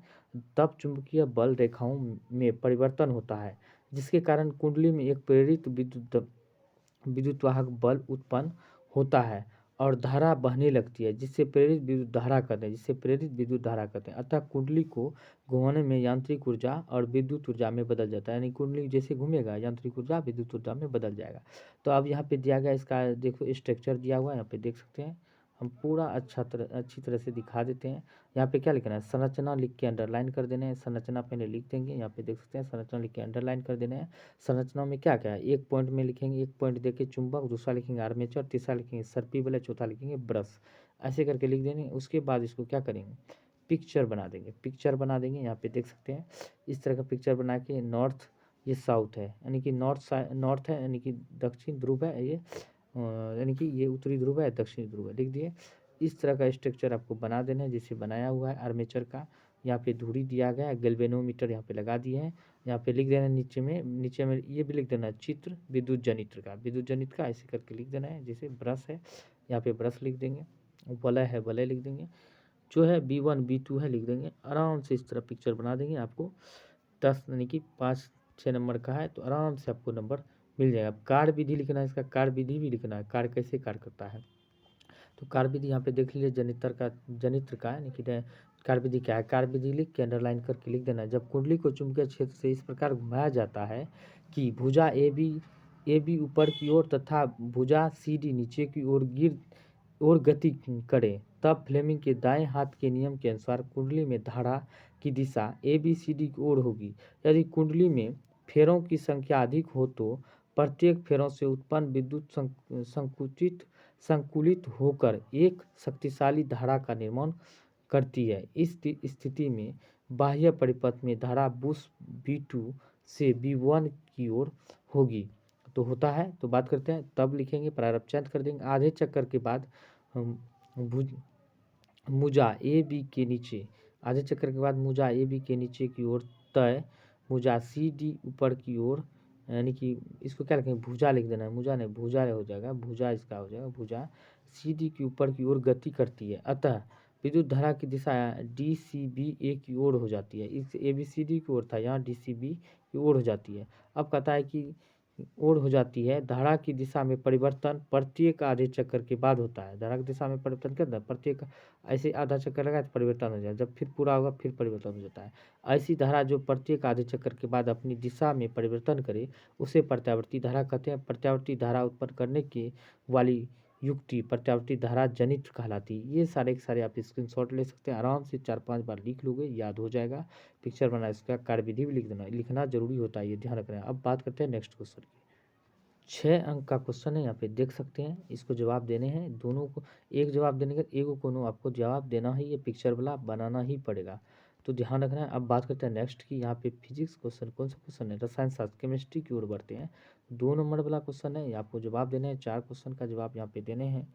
तब चुंबकीय बल रेखाओं में परिवर्तन होता है, जिसके कारण कुंडली में एक प्रेरित विद्युतवाहक बल उत्पन्न होता है और धारा बहने लगती है, जिससे प्रेरित विद्युत धारा कहते हैं। अतः कुंडली को घुमाने में यांत्रिक ऊर्जा और विद्युत ऊर्जा में बदल जाता है, यानी कुंडली जैसे घूमेगा यांत्रिक ऊर्जा विद्युत ऊर्जा में बदल जाएगा। तो अब यहाँ पे दिया गया, इसका देखो स्ट्रक्चर दिया हुआ है, यहाँ पे देख सकते हैं। हम पूरा अच्छी तरह से दिखा देते हैं। यहाँ पे क्या लिखना है? संरचना लिख के अंडरलाइन कर देना है। संरचना पहले लिख देंगे, यहाँ पे देख सकते हैं, संरचना लिख के अंडरलाइन कर देना है। संरचना में क्या क्या है? एक पॉइंट में लिखेंगे, एक पॉइंट देके चुंबक, दूसरा लिखेंगे आर्मेचर, तीसरा लिखेंगे सर्पी बल, चौथा लिखेंगे ब्रश। ऐसे करके लिख देंगे। उसके बाद इसको क्या करेंगे? पिक्चर बना देंगे। यहाँ पे देख सकते हैं, इस तरह का पिक्चर बना के नॉर्थ, ये साउथ है, यानी कि नॉर्थ है, यानी कि दक्षिण ध्रुव है ये, यानी कि ये उत्तरी ध्रुव है, दक्षिणी ध्रुव है, लिख दिए। इस तरह का स्ट्रक्चर आपको बना देना है, जिसे बनाया हुआ है आर्मेचर का। यहाँ पे धुरी दिया गया है, गैल्वेनोमीटर यहाँ पे लगा दिए हैं। यहाँ पे लिख देना है नीचे में ये भी लिख देना है, चित्र विद्युत जनित्र का ऐसे करके लिख देना है। जैसे ब्रश है, यहाँ पे ब्रश लिख देंगे, वलय है वलय लिख देंगे, जो है B1 B2 है लिख देंगे। आराम से इस तरह पिक्चर बना देंगे। आपको 10 यानी कि 5-6 नंबर का है, तो आराम से आपको नंबर मिल जाएगा। अब कार्य विधि लिखना है, इसका कार्य विधि भी लिखना है, कार्य कैसे कार्य करता है। तो कार्य विधि यहाँ पे देख लीजिए, जनित्र का यानी कि कार्य विधि क्या है? कार्य विधि लिख के अंडरलाइन करके लिख देना है। जब कुंडली को चुंबकीय क्षेत्र से इस प्रकार घुमाया जाता है कि भुजा ए बी ऊपर की ओर तथा भुजा सी डी नीचे की ओर गति करे, तब फ्लेमिंग के दाएं हाथ के नियम के अनुसार कुंडली में धारा की दिशा ABCD की ओर होगी। यदि कुंडली में फेरों की संख्या अधिक हो तो प्रत्येक फेरों से उत्पन्न विद्युत संकुलित होकर एक शक्तिशाली धारा का निर्माण करती है। इस स्थिति में बाह्य परिपथ में धारा बुश B2 से B1 की ओर होगी। तो होता है, तो बात करते हैं, तब लिखेंगे, प्रारंभ कर देंगे। आधे चक्कर के बाद हम मुजा ए बी के नीचे, आधे चक्कर के बाद मुजा ए बी के नीचे की ओर तय, मुजा सी डी ऊपर की ओर, यानी कि इसको क्या लिखेंगे? भुजा लिख देना है, मुजा नहीं भुजा हो जाएगा, भुजा इसका हो जाएगा, भुजा सी डी की ऊपर की ओर गति करती है। अतः विद्युत धारा की दिशा DCBA की ओर हो जाती है। इस ABCD की ओर था, यहाँ DCB की ओर हो जाती है। अब कहता है कि ओर हो जाती है। धारा की दिशा में परिवर्तन प्रत्येक आधे चक्कर के बाद होता है। धारा की दिशा में परिवर्तन करता है प्रत्येक, ऐसे आधा चक्कर लगा तो परिवर्तन हो जाए, जब फिर पूरा होगा फिर परिवर्तन हो जाता है। ऐसी धारा जो प्रत्येक आधे चक्कर के बाद अपनी दिशा में परिवर्तन करे, उसे प्रत्यावर्ती धारा कहते हैं। प्रत्यावर्ती धारा उत्पन्न करने की वाली युक्ति प्रत्यावर्ती धारा जनित्र कहलाती है। ये सारे के सारे आप स्क्रीनशॉट ले सकते हैं, आराम से 4-5 बार लिख लोगे, याद हो जाएगा। पिक्चर बना, इसका कार्य विधि भी लिख देना, लिखना जरूरी होता है, ये ध्यान रखना है। अब बात करते हैं नेक्स्ट क्वेश्चन की। 6 अंक का क्वेश्चन है, यहाँ पे देख सकते हैं। इसको जवाब देने हैं, दोनों को एक जवाब देने के एक को आपको जवाब देना ही, ये पिक्चर वाला बनाना ही पड़ेगा, तो ध्यान रखना है। अब बात करते हैं नेक्स्ट की। यहाँ पे फिजिक्स क्वेश्चन, कौन सा क्वेश्चन है? रसायन शास्त्र, केमिस्ट्री की ओर बढ़ते हैं। 2 नंबर वाला क्वेश्चन है, आपको जवाब देने हैं। 4 क्वेश्चन का जवाब यहाँ पे देने हैं,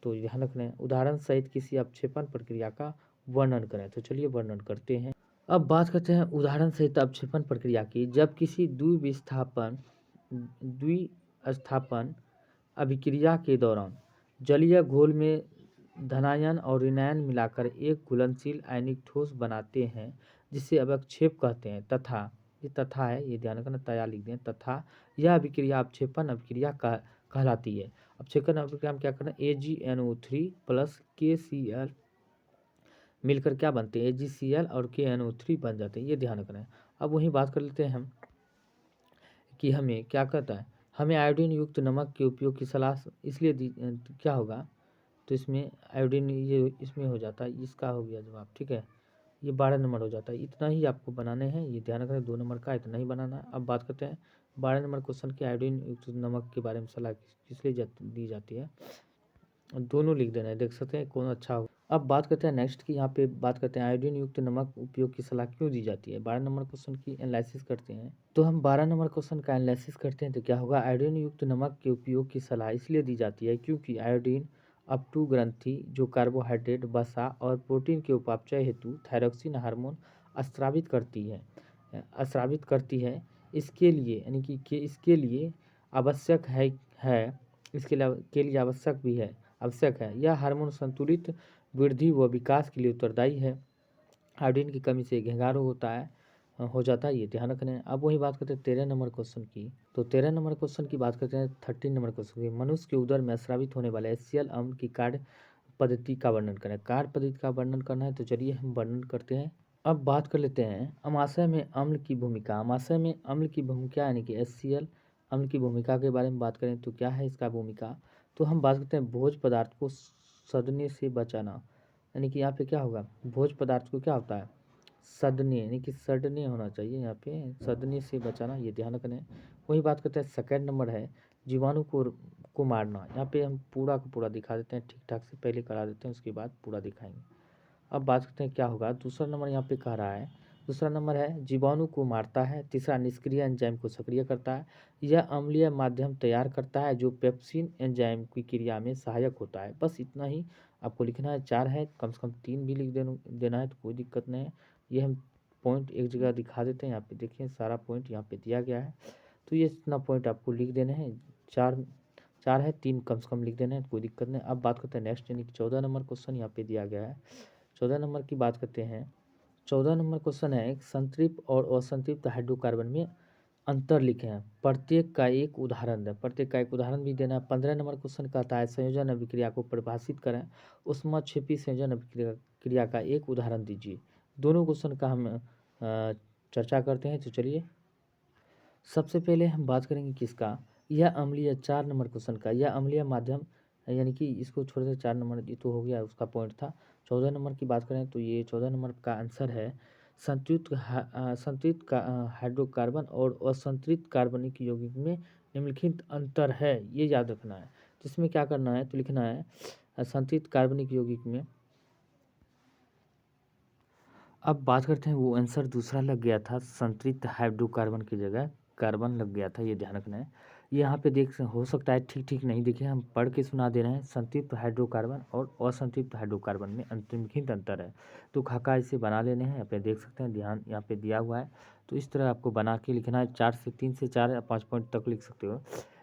तो ध्यान रखना है। उदाहरण सहित किसी अवक्षेपण प्रक्रिया का वर्णन करें, तो चलिए वर्णन करते हैं। अब बात करते हैं उदाहरण सहित अवक्षेपण प्रक्रिया की। जब किसी द्विस्थापन अभिक्रिया के दौरान जलीय घोल में धनायन और ऋणायन मिलाकर एक घुलनशील आयनिक ठोस बनाते हैं, जिसे अवक्षेप कहते हैं। तथा है, ये ध्यान रखना, तया लिख दें, तथा यह अभिक्रिया अवक्षेपण अभिक्रिया कहलाती है। अवक्षेपण अभिक्रिया में क्या करना है? AgNO3 प्लस KCl मिलकर क्या बनते हैं? AgCl और KNO3 बन जाते हैं, ये ध्यान रखना है। अब वही बात कर लेते हैं हम कि हमें क्या कहता है, हमें आयोडीन युक्त नमक के उपयोग की सलाह इसलिए दी, क्या होगा, तो इसमें आयोडीन ये इसमें हो जाता है, इसका हो गया जवाब, ठीक है। ये 12 नंबर हो जाता है। इतना ही आपको बनाने हैं, ये ध्यान रखना, 2 नंबर का इतना ही बनाना है। अब बात करते हैं 12 नंबर क्वेश्चन के आयोडीन युक्त नमक के बारे में सलाह किस लिए दी जाती है। दोनों लिख देना है, देख सकते हैं कौन अच्छा हो। अब बात करते हैं नेक्स्ट की, यहाँ पे बात करते हैं आयोडीन युक्त नमक उपयोग की सलाह क्यों दी जाती है। 12 नंबर क्वेश्चन की एनालिसिस करते हैं। तो हम 12 नंबर क्वेश्चन का एनालिसिस करते हैं तो क्या होगा, आयोडीन युक्त नमक के उपयोग की सलाह इसलिए दी जाती है क्योंकि आयोडीन अपटू ग्रंथि जो कार्बोहाइड्रेट, वसा और प्रोटीन के उपापचय हेतु थायरॉक्सिन हार्मोन स्रावित करती है। इसके लिए यानी कि इसके लिए आवश्यक है के लिए आवश्यक है। यह हार्मोन संतुलित वृद्धि व विकास के लिए उत्तरदायी है। आयोडीन की कमी से घेंघा रोग हो जाता है, ये ध्यान रखना है। अब वही बात करते हैं 13 नंबर क्वेश्चन की। तो 13 नंबर क्वेश्चन की बात करते हैं 13 नंबर क्वेश्चन की। मनुष्य के उदर में स्रावित होने वाले HCl अम्ल की कार्य पद्धति का वर्णन करें। कार्य पद्धति का वर्णन करना है तो चलिए हम वर्णन करते हैं। अब बात कर लेते हैं अमाशय में अम्ल की भूमिका। अमाशय में अम्ल की भूमिका यानी कि HCl अम्ल की भूमिका के बारे में बात करें तो क्या है इसका भूमिका। तो हम बात करते हैं भोज्य पदार्थ को सड़ने से बचाना, यानी कि यहाँ पे क्या होगा, भोज्य पदार्थ को क्या होता है, सड़ने, यानी कि सड़ने होना चाहिए, यहाँ पे सड़ने से बचाना, ये ध्यान रखना है। वही बात करते हैं सेकंड नंबर है जीवाणु को मारना। यहाँ पे हम पूरा का पूरा दिखा देते हैं, ठीक ठाक से पहले करा देते हैं, उसके बाद पूरा दिखाएंगे। अब बात करते हैं क्या होगा, दूसरा नंबर यहाँ पे कह रहा है, दूसरा नंबर है जीवाणु को मारता है। तीसरा निष्क्रिय एंजाइम को सक्रिय करता है। यह अम्लीय माध्यम तैयार करता है जो पेप्सिन एंजाइम की क्रिया में सहायक होता है। बस इतना ही आपको लिखना है। 4 है, कम से कम 3 भी लिख देना है तो कोई दिक्कत नहीं है। ये हम पॉइंट एक जगह दिखा देते हैं, यहाँ पे देखिए सारा पॉइंट यहाँ पे दिया गया है, तो ये इतना पॉइंट आपको लिख देने हैं। 4 है, 3 कम से कम लिख देना है, कोई दिक्कत नहीं। अब बात करते हैं नेक्स्ट, यानी कि 14 नंबर क्वेश्चन यहाँ पे दिया गया है। 14 नंबर की बात करते हैं। 14 नंबर क्वेश्चन है संतृप्त और असंतृप्त हाइड्रोकार्बन में अंतर लिखे हैं, प्रत्येक का एक उदाहरण दें। प्रत्येक का एक उदाहरण भी देना है। 15 नंबर क्वेश्चन कहता है संयोजन अभिक्रिया को परिभाषित करें, ऊष्माक्षेपी संयोजन अभिक्रिया का एक उदाहरण दीजिए। दोनों क्वेश्चन का हम चर्चा करते हैं। तो चलिए सबसे पहले हम बात करेंगे किसका, यह अम्लीय 4 नंबर क्वेश्चन का, यह अम्लीय माध्यम, यानी कि इसको छोड़ दे, 4 नंबर ये तो हो गया, उसका पॉइंट था। 14 नंबर की बात करें तो ये 14 नंबर का आंसर है संतृप्त हाइड्रोकार्बन और असंतृप्त कार्बनिक यौगिक में निम्नलिखित अंतर है, ये याद रखना है। तो इसमें क्या करना है, तो लिखना है संतृप्त कार्बनिक यौगिक में। अब बात करते हैं, वो आंसर दूसरा लग गया था, संतृप्त हाइड्रोकार्बन की जगह कार्बन लग गया था, ये ध्यान रखना है। ये यहाँ पे हो सकता है ठीक ठीक नहीं दिखे, हम पढ़ के सुना दे रहे हैं। संतृप्त हाइड्रोकार्बन और असंतृप्त हाइड्रोकार्बन में निम्नलिखित अंतर है, तो खाका इसे बना लेने हैं, यहाँ पे देख सकते हैं, ध्यान यहाँ पे दिया हुआ है। तो इस तरह आपको बना के लिखना है। 3 से 4 या 5 पॉइंट तक लिख सकते हो।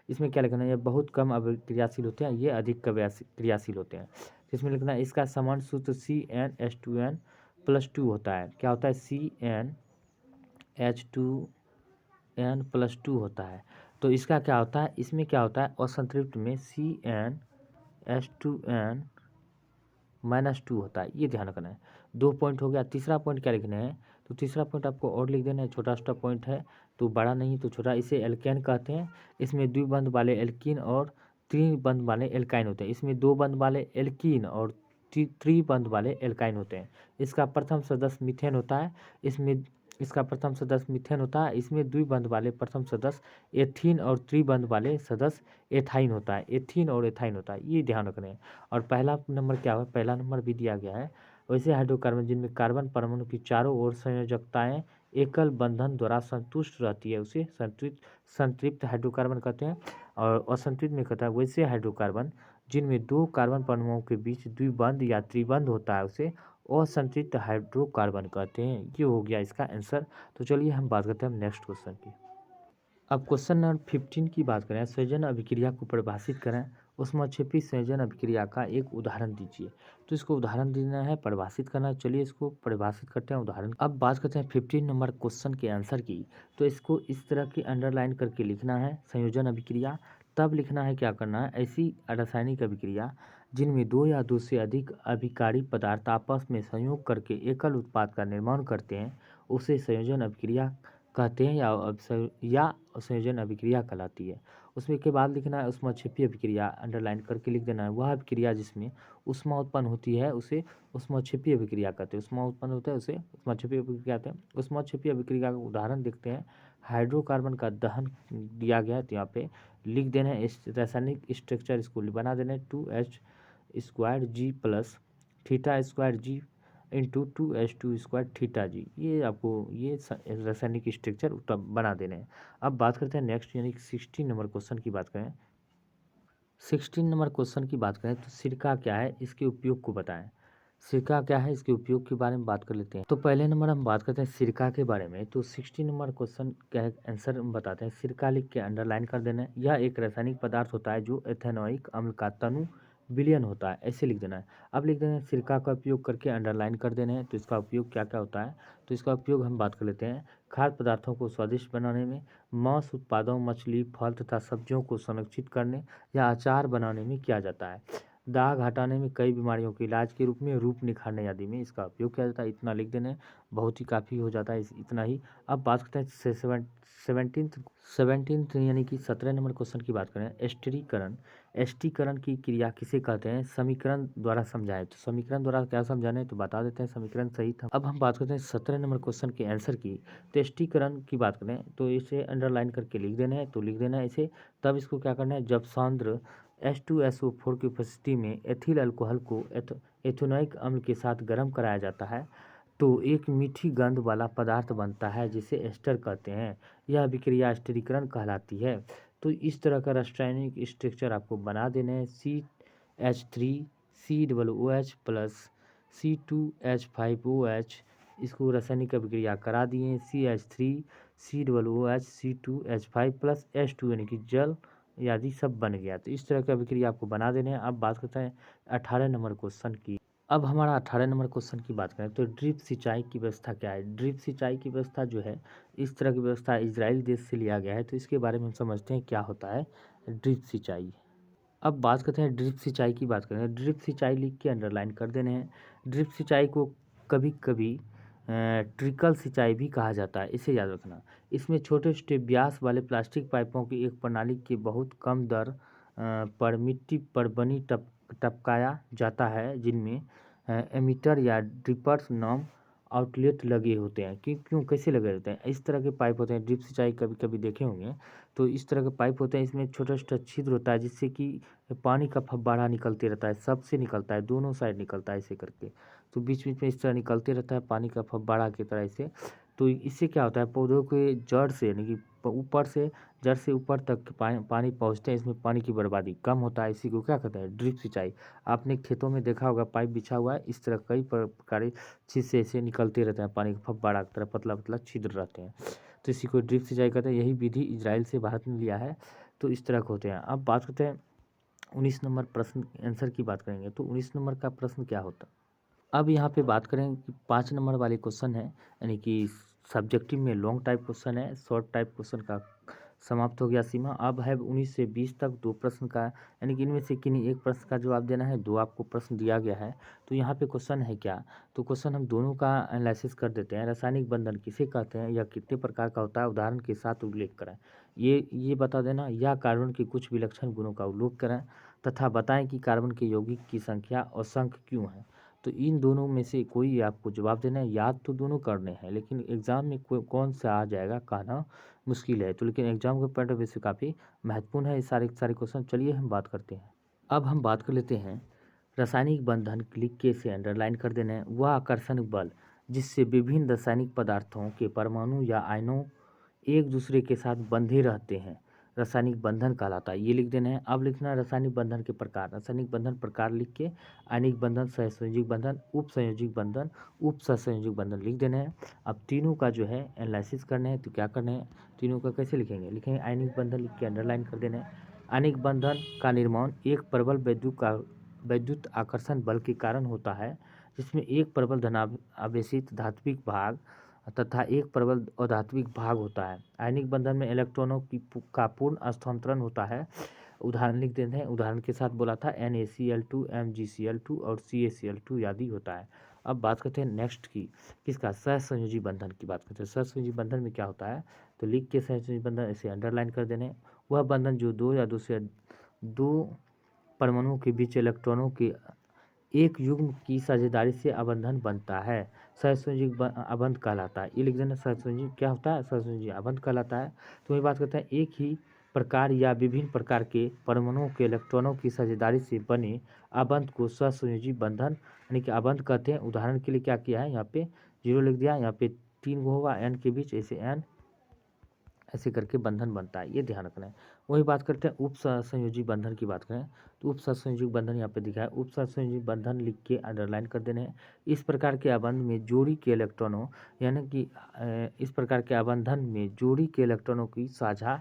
इसमें क्या लिखना है, ये बहुत कम अभिक्रियाशील होते हैं, ये अधिक क्रियाशील होते हैं। इसमें लिखना है इसका समान सूत्र CnH2n+2 होता है। क्या होता है, CnH2n+2 होता है। तो इसका क्या होता है, इसमें क्या होता है, असंतृप्त में CnH2n-2 होता है, ये ध्यान रखना है। 2 पॉइंट हो गया। तीसरा पॉइंट क्या लिखना है, तो तीसरा पॉइंट आपको और लिख देना है, छोटा छोटा पॉइंट है तो बड़ा नहीं तो छोटा। इसे एल्केन कहते हैं। इसमें द्विबंध वाले एल्कीन और त्रिबंध वाले एल्काइन होते हैं। इसमें 2 बंध वाले एल्कीन और त्रिबंध वाले एल्काइन होते हैं। इसका प्रथम सदस्य मीथेन होता है। इसमें द्विबंध वाले प्रथम सदस्य एथीन और त्रिबंध वाले सदस्य एथाइन होता है। ये ध्यान रखना है। और पहला नंबर क्या है, पहला नंबर भी दिया गया है। वैसे हाइड्रोकार्बन जिनमें कार्बन परमाणु की चारों ओर संयोजकताएं एकल बंधन द्वारा संतुष्ट रहती है, उसे संतृप्त हाइड्रोकार्बन कहते हैं। और असंतृप्त में कहता है वैसे हाइड्रोकार्बन जिनमें 2 कार्बन परमाणुओं के बीच द्विबंध या त्रिबंध होता है, उसे असंतृप्त हाइड्रोकार्बन कहते हैं। ये हो गया इसका आंसर। तो चलिए हम बात करते हैं नेक्स्ट क्वेश्चन की। अब क्वेश्चन नंबर 15 की बात करें, संयोजन अभिक्रिया को परिभाषित करें, ऊष्माक्षेपी संयोजन अभिक्रिया का एक उदाहरण दीजिए। तो इसको उदाहरण देना है, परिभाषित करना है। चलिए इसको परिभाषित करते हैं उदाहरण। अब बात करते हैं 15 नंबर क्वेश्चन के आंसर की। तो इसको इस तरह की अंडरलाइन करके लिखना है, संयोजन अभिक्रिया। तब लिखना है, क्या करना है, ऐसी रासायनिक अभिक्रिया जिनमें 2 या 2 से अधिक अभिकारी पदार्थ आपस में संयोग करके एकल उत्पाद का निर्माण करते हैं, उसे संयोजन अभिक्रिया कहते हैं या संयोजन अभिक्रिया कहलाती है। उसमें के बाद लिखना है ऊष्माक्षेपी अभिक्रिया, अंडरलाइन करके लिख देना है। वह अभिक्रिया जिसमें ऊष्मा उत्पन्न होती है उसे ऊष्माक्षेपी अभिक्रिया कहते हैं। ऊष्मा उत्पन्न होता है उसे ऊष्माक्षेपी अभिक्रिया कहते हैं। ऊष्माक्षेपी अभिक्रिया का उदाहरण देखते हैं। हाइड्रोकार्बन का दहन दिया गया है, तो यहाँ पे लिख देना है रासायनिक स्ट्रक्चर, इसको बना देना है 2H² G+ थीटा स्क्वायर जी इंटू 2h2 स्क्वायर थीटा जी। ये आपको ये रासायनिक स्ट्रक्चर बना देने हैं। अब बात करते हैं नेक्स्ट यानी कि 16 नंबर क्वेश्चन की बात करें। 16 नंबर क्वेश्चन की बात करें तो सिरका क्या है, इसके उपयोग को बताएं। सिरका क्या है, इसके उपयोग के बारे में बात कर लेते हैं। तो पहले नंबर हम बात करते हैं सिरका के बारे में। तो 16 नंबर क्वेश्चन क्या है, आंसर हम बताते हैं। सिरका लिख के अंडरलाइन कर देना है। यह एक रासायनिक पदार्थ होता है जो एथेनोइक अम्ल का तनु विलयन होता है, ऐसे लिख देना है। अब लिख देना है सिरका का उपयोग करके अंडरलाइन कर देना है। तो इसका उपयोग क्या क्या होता है, तो इसका उपयोग हम बात कर लेते हैं। खाद्य पदार्थों को स्वादिष्ट बनाने में, मांस उत्पादों, मछली, फल तथा सब्जियों को संरक्षित करने या अचार बनाने में किया जाता है। दाग हटाने में, कई बीमारियों के इलाज के रूप में, रूप निखारने आदि में इसका उपयोग किया जाता है। इतना लिख देना है, बहुत ही काफ़ी हो जाता है इतना ही। अब बात करते हैं सेवनटीन्थ यानी कि 17 नंबर क्वेश्चन की बात करें। एस्टरीकरण, एस्टीकरण की क्रिया किसे कहते हैं, समीकरण द्वारा समझाएं। तो समीकरण द्वारा क्या समझाने तो बता देते हैं, समीकरण सही था। अब हम बात करते हैं 17 नंबर क्वेश्चन के आंसर की। तो एस्टीकरण की बात करें तो इसे अंडरलाइन करके लिख देना है। तो लिख देना है इसे। तब इसको क्या करना है, जब सांद्र H2SO4 की उपस्थिति में एथिल अल्कोहल को एथेनोइक अम्ल के साथ गर्म कराया जाता है तो एक मीठी गंध वाला पदार्थ बनता है जिसे एस्टर कहते हैं। यह अभिक्रिया एस्टरीकरण कहलाती है। तो इस तरह का रासायनिक स्ट्रक्चर आपको बना देने हैं। CH3 COOH प्लस C2H5OH, इसको रासायनिक अभिक्रिया करा दिए। CH3 COOH C2H5 plus H2 यानी कि जल आदि सब बन गया। तो इस तरह की अभिक्रिया आपको बना देने हैं। अब बात करते हैं 18 नंबर क्वेश्चन की। अब हमारा 18 नंबर क्वेश्चन की बात करें तो ड्रिप सिंचाई की व्यवस्था क्या है। ड्रिप सिंचाई की व्यवस्था जो है, इस तरह की व्यवस्था इजराइल देश से लिया गया है। तो इसके बारे में हम समझते हैं क्या होता है ड्रिप सिंचाई। अब बात करते हैं ड्रिप सिंचाई की बात करें। ड्रिप सिंचाई लिख के अंडरलाइन कर देने हैं। ड्रिप सिंचाई को कभी कभी ट्रिकल सिंचाई भी कहा जाता है, इसे याद रखना। इसमें छोटे छोटे व्यास वाले प्लास्टिक पाइपों की एक प्रणाली के बहुत कम दर पर मिट्टी पर बनी टपकाया जाता है, जिनमें एमीटर या ड्रिपर्स नाम आउटलेट लगे होते हैं। क्यों कैसे लगे होते हैं, इस तरह के पाइप होते हैं। ड्रिप सिंचाई कभी कभी देखे होंगे। तो इस तरह के पाइप होते हैं, इसमें छोटा छोटा छिद्र होता है जिससे कि पानी का फव्वारा निकलते रहता है, सबसे निकलता है, दोनों साइड निकलता है ऐसे करके। तो बीच बीच में इस तरह निकलते रहता है पानी का फव्वारा की तरह से। तो इससे क्या होता है, पौधों के जड़ से यानी कि ऊपर से, जड़ से ऊपर तक पानी पहुँचते हैं, इसमें पानी की बर्बादी कम होता है। इसी को क्या कहते हैं, ड्रिप सिंचाई। आपने खेतों में देखा होगा पाइप बिछा हुआ है, इस तरह कई प्रकार छिद्र से ऐसे निकलते रहते हैं, पानी का फव्वारा की तरह पतला पतला छिद्र रहते हैं। तो इसी को ड्रिप सिंचाई कहते हैं। यही विधि इजराइल से भारत में लिया है। तो इस तरह के होते हैं। अब बात करते हैं 19 नंबर प्रश्न आंसर की बात करेंगे। तो 19 नंबर का प्रश्न क्या होता है। अब यहाँ पे बात करें कि 5 नंबर वाले क्वेश्चन है, यानी कि सब्जेक्टिव में लॉन्ग टाइप क्वेश्चन है, शॉर्ट टाइप क्वेश्चन का समाप्त हो गया सीमा। अब है 19 से 20 तक 2 प्रश्न का, यानी कि इनमें से किन्हीं एक प्रश्न का जवाब देना है। 2 आपको प्रश्न दिया गया है। तो यहाँ पे क्वेश्चन है क्या, तो क्वेश्चन हम दोनों का एनालिसिस कर देते हैं। रासायनिक बंधन किसे कहते हैं, या कितने प्रकार का होता है, उदाहरण के साथ उल्लेख करें। ये बता देना। या कार्बन के कुछ विलक्षण गुणों का उल्लेख करें तथा बताएं कि कार्बन के यौगिक की संख्या असंख्य क्यों है। तो इन दोनों में से कोई आपको जवाब देना है। याद तो दोनों करने हैं, लेकिन एग्जाम में कौन सा आ जाएगा कहना मुश्किल है। तो लेकिन एग्जाम के पॉइंट ऑफ व्यू से काफ़ी महत्वपूर्ण है ये सारे सारे क्वेश्चन। चलिए हम बात करते हैं। अब हम बात कर लेते हैं रासायनिक बंधन। लिख के से अंडरलाइन कर देना है। वह आकर्षण बल जिससे विभिन्न रासायनिक पदार्थों के परमाणु या आयनों एक दूसरे के साथ बंधे रहते हैं, रासायनिक बंधन कहलाता है। ये लिख देना है। अब लिखना है रासायनिक बंधन के प्रकार। रासायनिक बंधन प्रकार लिख के आयनिक बंधन, सहसंयोजक बंधन, उप संयोजक बंधन, उप सहसंयोजक बंधन लिख देना है। अब तीनों का जो है एनालिसिस करना है। तो क्या करना है, तीनों का कैसे लिखेंगे, लिखेंगे आयनिक बंधन लिख के अंडरलाइन कर देना है। आयनिक बंधन का निर्माण एक प्रबल वैद्युत आकर्षण बल के कारण होता है, जिसमें एक प्रबल धनावेशित धात्विक भाग तथा एक प्रबल अधात्विक भाग होता है। आयनिक बंधन में इलेक्ट्रॉनों का पूर्ण हस्तांतरण होता है। उदाहरण लिख देते हैं। उदाहरण के साथ बोला था NaCl2 MgCl2 और CaCl2 आदि होता है। अब बात करते हैं नेक्स्ट की, किसका, सहसंयोजी बंधन की बात करते हैं। सहसंयोजी बंधन में क्या होता है, तो लिख के सहसंयोजी बंधन ऐसे अंडरलाइन कर देने। वह बंधन जो दो या दो परमाणुओं के बीच इलेक्ट्रॉनों के एक युग्म की साझेदारी से आबंधन बनता है, सहसंयोजक आबंध कहलाता है। ये लिख देना। सहसंयोजक क्या होता है, सहसंयोजक आबंध कहलाता है। तो वही बात करते हैं, एक ही प्रकार या विभिन्न प्रकार के परमाणुओं के इलेक्ट्रॉनों की साझेदारी से बने आबंध को सहसंयोजी बंधन यानी कि आबंध कहते हैं। उदाहरण के लिए क्या किया है, यहाँ पे 0 लिख दिया, यहाँ पे 3 गो होगा n के बीच, ऐसे n ऐसे करके बंधन बनता है, ये ध्यान रखना है। वही बात करते हैं उप सहसंयोजी बंधन की बात करें तो उप सहसंयोजी बंधन यहाँ पे दिखा है। उप सहसंयोजी बंधन लिख के अंडरलाइन कर देने हैं। इस प्रकार के आबंध में जोड़ी के इलेक्ट्रॉनों यानी कि इस प्रकार के आबंधन में जोड़ी के इलेक्ट्रॉनों की साझा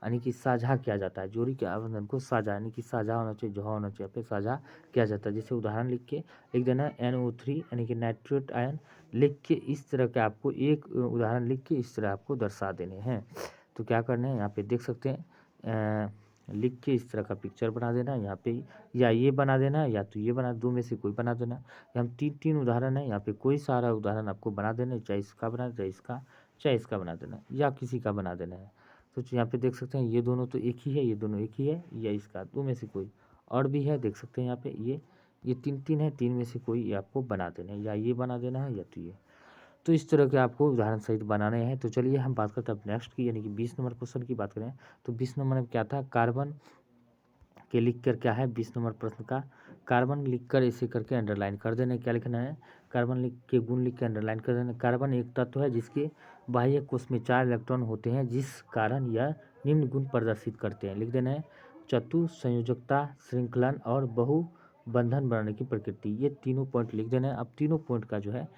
यानी कि साझा किया जाता है। जोड़ी के आबंधन को साझा यानी कि साझा होना चाहिए, जो होना चाहिए पे साझा किया जाता है। जैसे उदाहरण लिख के लिख देना NO3 यानी कि नाइट्रेट आयन लिख के इस तरह के आपको एक उदाहरण लिख के इस तरह आपको दर्शा देने हैं। तो क्या करना है, यहाँ पे देख सकते हैं लिख के इस तरह का पिक्चर बना देना है। यहाँ पे या ये बना देना है या तो ये बना, दो में से कोई बना देना। हम तीन उदाहरण है, यहाँ पे कोई सारा उदाहरण आपको बना देना है, चाहे इसका बना, चाहे इसका बना देना या किसी का बना देना है। तो यहाँ पे देख सकते हैं ये दोनों तो एक ही है, ये दोनों एक ही है, या इसका दो में से कोई और भी है, देख सकते हैं यहाँ पे ये तीन है, तीन में से कोई आपको बना देना है, या ये बना देना है या तो ये। तो इस तरह के आपको उदाहरण सहित बनाने हैं। तो चलिए हम बात करते हैं अब नेक्स्ट की, यानी कि 20 नंबर क्वेश्चन की बात करें तो 20 नंबर में क्या था, कार्बन के लिख कर क्या है 20 नंबर प्रश्न का, कार्बन लिख कर ऐसे करके अंडरलाइन कर देना। क्या लिखना है, कार्बन लिख के गुण लिख के अंडरलाइन कर देना। कार्बन एक तत्व है जिसके बाह्य कोश में 4 इलेक्ट्रॉन होते हैं, जिस कारण यह निम्न गुण प्रदर्शित करते हैं। लिख देना है चतु संयोजकता, श्रृंखलन और बहु बंधन बनाने की प्रकृति, ये तीनों पॉइंट लिख देना है। अब तीनों पॉइंट का जो है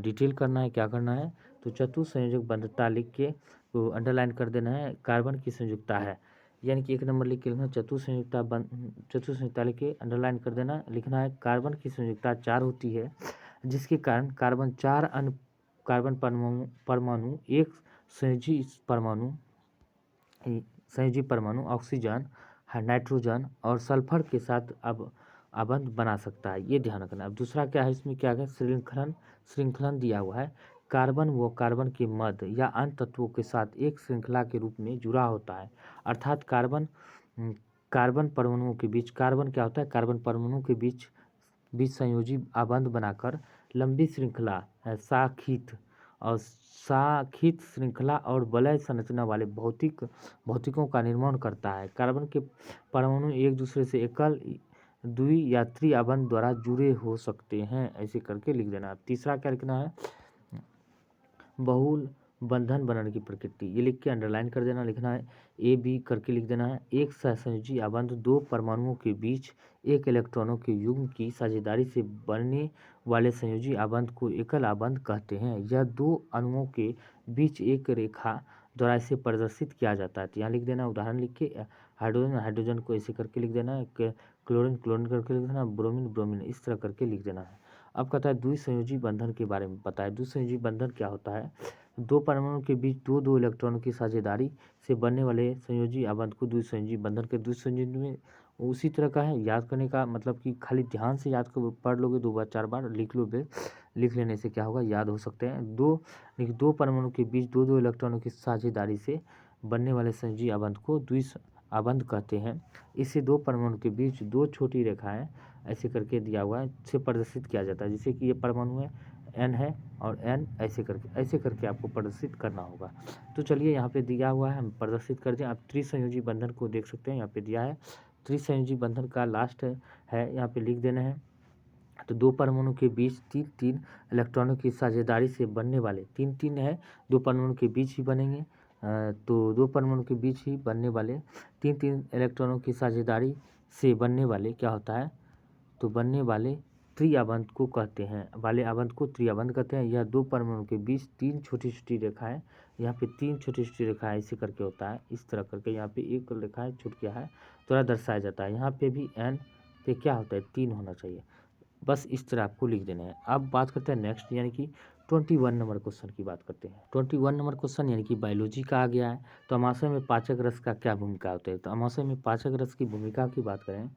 डिटेल करना है, क्या करना है, तो चतु संयोजक बंधता लिख के तो अंडरलाइन कर देना है। कार्बन की संयुक्ता है यानी कि 1 नंबर लिख के लिखना, चतु संयुक्ता लिख के अंडरलाइन कर देना। लिखना है कार्बन की संयुक्ता 4 होती है, जिसके कारण कार्बन 4 अन्य कार्बन परमाणु एक संयोजी परमाणु ऑक्सीजन, नाइट्रोजन और सल्फर के साथ अब आबंध बना सकता है, ये ध्यान रखना। अब दूसरा क्या है, इसमें क्या है, श्रृंखलन दिया हुआ है। कार्बन व कार्बन के मध्य या अन्य तत्वों के साथ एक श्रृंखला के रूप में जुड़ा होता है, अर्थात कार्बन परमाणुओं के बीच, कार्बन क्या होता है, कार्बन परमाणुओं के बीच संयोजी आबंध बनाकर लंबी श्रृंखला साखित श्रृंखला और वलय संरचना वाले भौतिकों का निर्माण करता है। कार्बन के परमाणु एक दूसरे से एकल, द्वि या त्रि आबंध द्वारा जुड़े हो सकते हैं, ऐसे करके लिख देना। तीसरा क्या लिखना है, बहुल बंधन बनाने की प्रकृति, ये लिख के अंडरलाइन कर देना। लिखना है ए बी करके लिख देना है। एक सहसंयोजी आबंध दो परमाणुओं के बीच एक इलेक्ट्रॉनों के युग्म की साझेदारी से बनने वाले संयोजी आबंध को एकल आबंध कहते हैं। यह दो अणुओं के बीच एक रेखा द्वारा इसे प्रदर्शित किया जाता है। तो यहाँ लिख देना उदाहरण लिख के, हाइड्रोजन को ऐसे करके लिख देना है, क्लोरीन करके लिख देना, ब्रोमीन इस तरह करके लिख देना है। अब कहता है द्विसंयोजी बंधन के बारे में बताएं। द्विसंयोजी बंधन क्या होता है, दो परमाणुओं के बीच दो इलेक्ट्रॉनों की साझेदारी से बनने वाले संयोजी आबंध को द्विसंयोजी बंधन के द्विसंयोजी में उसी तरह का है। याद करने का मतलब कि खाली ध्यान से याद कर पढ़ लोगे, 2 बार 4 बार लिख लेने से क्या होगा, याद हो सकते हैं। दो परमाणु के बीच दो इलेक्ट्रॉनों की साझेदारी से बनने वाले संयोजी आबंध को द्विस आबंध कहते हैं। इसे दो परमाणु के बीच दो छोटी रेखाएं ऐसे करके दिया हुआ है से प्रदर्शित किया जाता है। जैसे कि ये परमाणु है N है और N ऐसे करके आपको प्रदर्शित करना होगा। तो चलिए यहाँ पे दिया हुआ है, हम प्रदर्शित कर दें। आप त्रिसंयोजी बंधन को देख सकते हैं, यहाँ पे दिया है त्रिसंयोजी बंधन का लास्ट है यहाँ पे लिख देना है। तो दो परमाणु के बीच तीन इलेक्ट्रॉनों की साझेदारी से बनने वाले तीन है, दो परमाणु के बीच ही बनेंगे। तो दो परमाणु के बीच ही बनने वाले तीन इलेक्ट्रॉनों की साझेदारी से बनने वाले क्या होता है, तो बनने वाले त्रिआबंध को कहते हैं, वाले आबंध को त्रिआबंध कहते हैं। यह दो परमाणु के बीच तीन छोटी छोटी रेखाएं, यहाँ पे तीन छोटी छोटी रेखाएं ऐसे करके होता है, इस तरह करके यहाँ पे एक रेखा छूट गया है थोड़ा दर्शाया जाता है। यहाँ पे भी N पे क्या होता है, 3 होना चाहिए, बस इस तरह आपको लिख देना है। अब बात करते हैं नेक्स्ट यानी कि 21 नंबर क्वेश्चन की बात करते हैं। 21 नंबर क्वेश्चन यानी कि बायोलॉजी का आ गया है। तो अमाशय में पाचक रस का क्या भूमिका होता है, तो अमाशय में पाचक रस की भूमिका की बात करें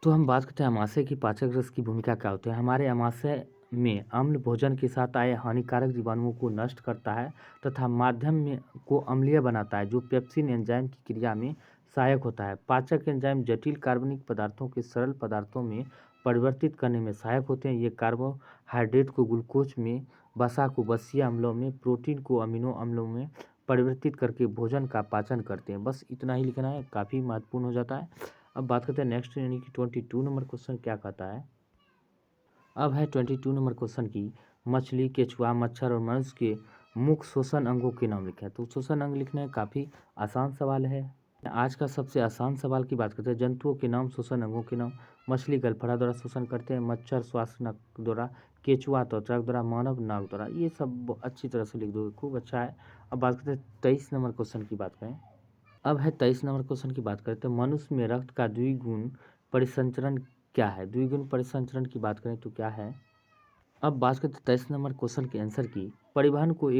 तो हम बात करते हैं अमाशय की पाचक रस की भूमिका क्या होती है। हमारे अमाशय में अम्ल भोजन के साथ आए हानिकारक जीवाणुओं को नष्ट करता है तथा माध्यम में को अम्लीय बनाता है, जो पेप्सिन एंजाइम की क्रिया में सहायक होता है। पाचक एंजाइम जटिल कार्बनिक पदार्थों के सरल पदार्थों में परिवर्तित करने में सहायक होते हैं। ये कार्बोहाइड्रेट को ग्लूकोज में, वसा को वसीय अम्लों में, प्रोटीन को अमीनो अम्लों में परिवर्तित करके भोजन का पाचन करते हैं। बस इतना ही लिखना है, काफ़ी महत्वपूर्ण हो जाता है। अब बात करते हैं नेक्स्ट यानी कि 22 नंबर क्वेश्चन क्या कहता है। अब है 22 नंबर क्वेश्चन की मछली, केचुआ, मच्छर और मनुष्य के मुख्य श्वसन अंगों के नाम लिखें। तो श्वसन अंग लिखना है, काफ़ी आसान सवाल है। आज का सबसे आसान सवाल की बात करते हैं। जंतुओं के नाम, श्वसन अंगों के नाम। मछली गलफड़ा द्वारा श्वसन करते हैं, मच्छर श्वास नक द्वारा, केचुआ त्वचा द्वारा, मानव नाक द्वारा। ये सब अच्छी तरह से लिख दोगे, खूब अच्छा है। अब बात करते हैं 23 नंबर क्वेश्चन की बात करें। अब है 23 नंबर क्वेश्चन की बात करते हैं। मनुष्य में रक्त का द्विगुण परिसंचरण क्या है। द्विगुण परिसंचरण की बात करें तो क्या है। अब बात करते हैं 23 नंबर क्वेश्चन के आंसर की। परिवहन के